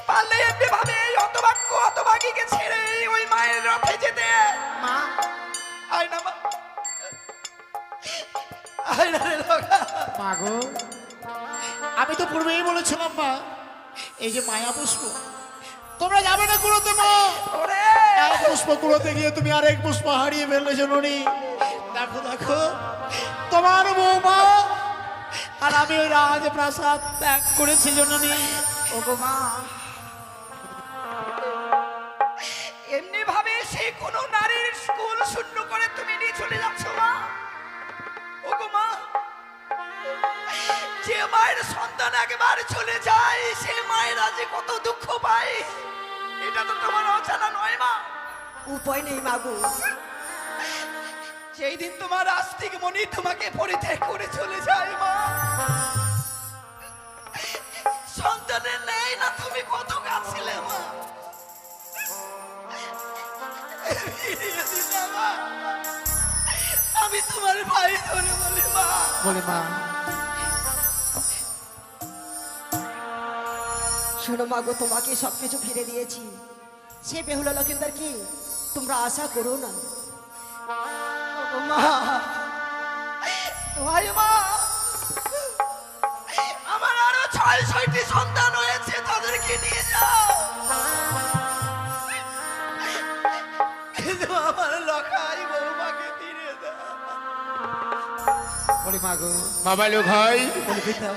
B: পারলে এমনি ভাবে এই হতভাগীকে ছেড়ে ওই মায়ের রথে যেতে।
A: মা,
B: আয় না মা, আয় না রে লখাই।
A: মাগো, আমি তো পূর্বেই বলেছিলাম মা, এই যে মায়া পুষ্প তোমরা যাবে না কুড়োতে মা।
B: ওরে
A: এক পুষ্প কুড়োতে গিয়ে তুমি আরেক পুষ্প হারিয়ে ফেললে জননী। দেখো দেখো, তোমার বৌমা আর আমি ওই রাজপ্রাসাদ ত্যাগ করেছি জননী।
B: ওগো মা, এমনি ভাবে সে কোনো নারীর স্কুল শূন্য করে তুমি নিয়ে চলে যাচ্ছ মা? ওগো মা, যে মায়ের সন্তান একবার চলে যায় সে মায়েরা যে কত দুঃখ পায় এটা তো তোমার অজানা নয় মা।
G: উপায় নেই মাগো,
B: সেই দিন তোমার আস্তিক মনি তোমাকে পরিত্যাগ করে চলে যায় মা, সন্তানের নেই না তুমি কত কাঁদছিলে মা। ফিরিয়ে দিলে মা, আমি তোমার ভাই ধরে বলি মা।
A: বলে মা,
G: শোনো মাগো, তোমাকে সবকিছু ফিরে দিয়েছি, সে বেহুলা লক্ষিন্দর কি তোমরা আশা করো না।
B: ও মা, ভাই মা, আমার আরো ৬-৬টি সন্তান হয়েছে, তাদেরকে নিয়ে যাও, কিন্তু আমার লখাই বৌমাকে ফিরে দাও।
A: বলে মাগো,
D: বাবা লখাই
A: বলে পিতা,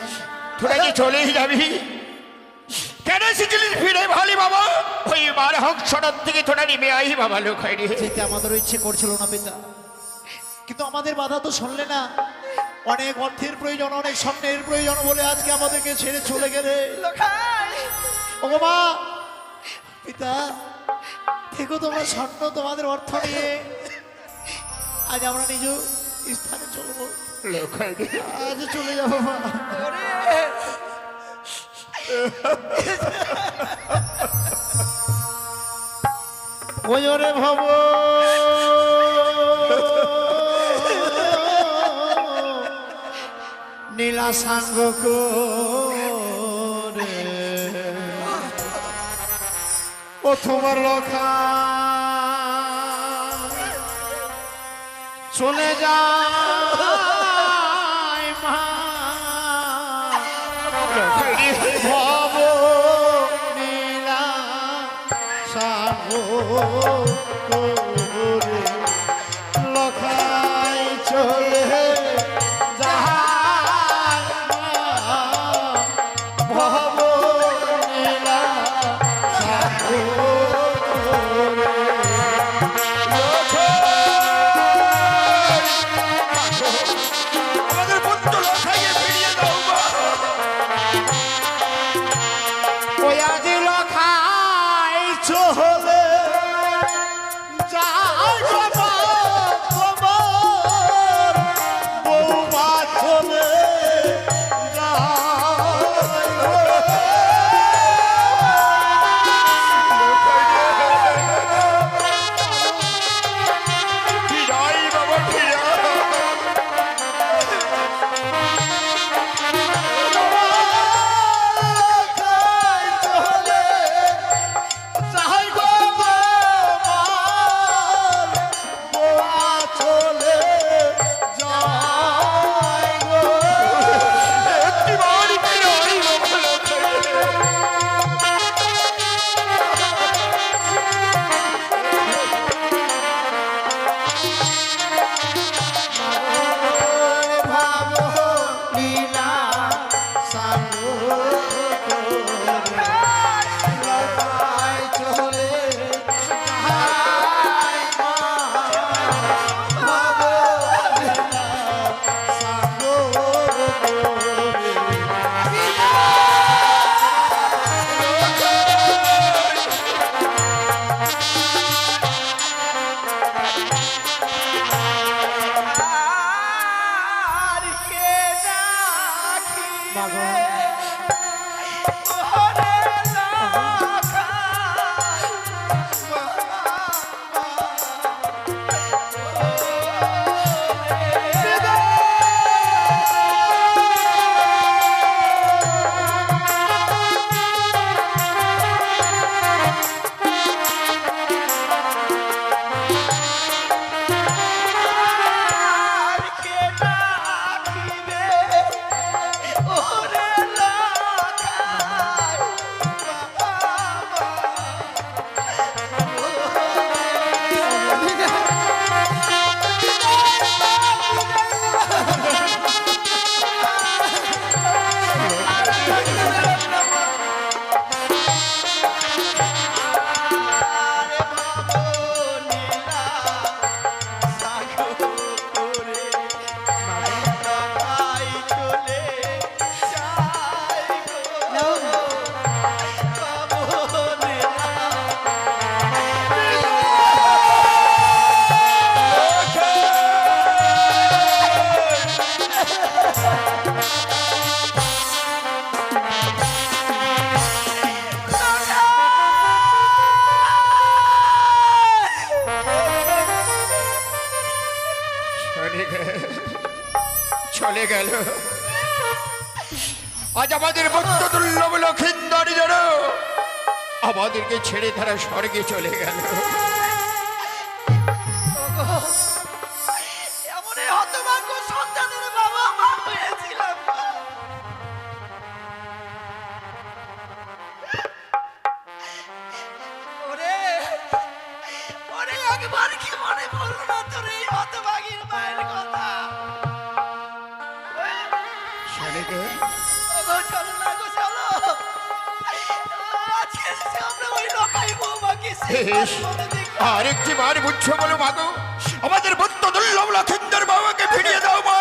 D: তোরা কি চলেই যাবি? কেন এসেছিলিস ফিরে ভালি বাবা? ওই বার হংসটার থেকে তোরা নেমে আই বাবা লখাই রে।
A: যেতে আমাদের ইচ্ছে করছিল না পিতা, কিন্তু আমাদের বাধা তো শুনলে না। অনেক অর্থের প্রয়োজন, অনেক স্বর্ণের প্রয়োজন বলে আজকে আমাদেরকে ছেড়ে চলে গেলে।
C: লোখাই
A: ওগো মা, পিতা, থেকো তোমরা স্বর্ণ তোমাদের অর্থ নিয়ে। আজ আমরা নিজ স্থানে চলবো।
D: লোখাই রে,
A: আজ চলে যাবো মা।
C: ওরে
A: ওজরে ভব নীলা সাঙ্গ করে ও তোমার লখা চলে যায় মা।
D: লোখাই রে,
A: ভব নীলা সাঙ্গ করে লখাই চলে যায় মা। ভব নীলা সাঙ্গ করে
D: আমাদের পুত্র লোখাইকে ফিরিয়ে দাও মা।
A: ওই আজি লখাই চলে যায় বাবা, তোমার বৌমা চলে
D: ফিরাই বাবা, ফিরাই। একটিবার ফিরাই বাবা, লোখাই রে।
C: আর কে ডাকিবে ওরে লোখাই আর কে ডাকিবে ওরে লোখাই
D: চলে গেল। আজ আমাদের পুত্র দুর্লভ লক্ষিন্দর যেন আমাদেরকে ছেড়ে তারা স্বর্গে চলে গেল।
C: এমন এই হতভাগ্য সন্তানের বাবা মা হয়েছিলাম। ওরে ওরে একবার কি মনে পড়লো না তোর এই হতভাগীর মায়ের কথা?
D: চলে গেল।
C: ওগো চলো না গো, চলো। আজকে আমরা ওই লোকাই বৌমাকে
D: বেশ, আরেকটি বার বুঝছো বলো মাগো, আমাদের পুত্র দুর্লভ লক্ষিন্দর বাবাকে ফিরিয়ে দাও মা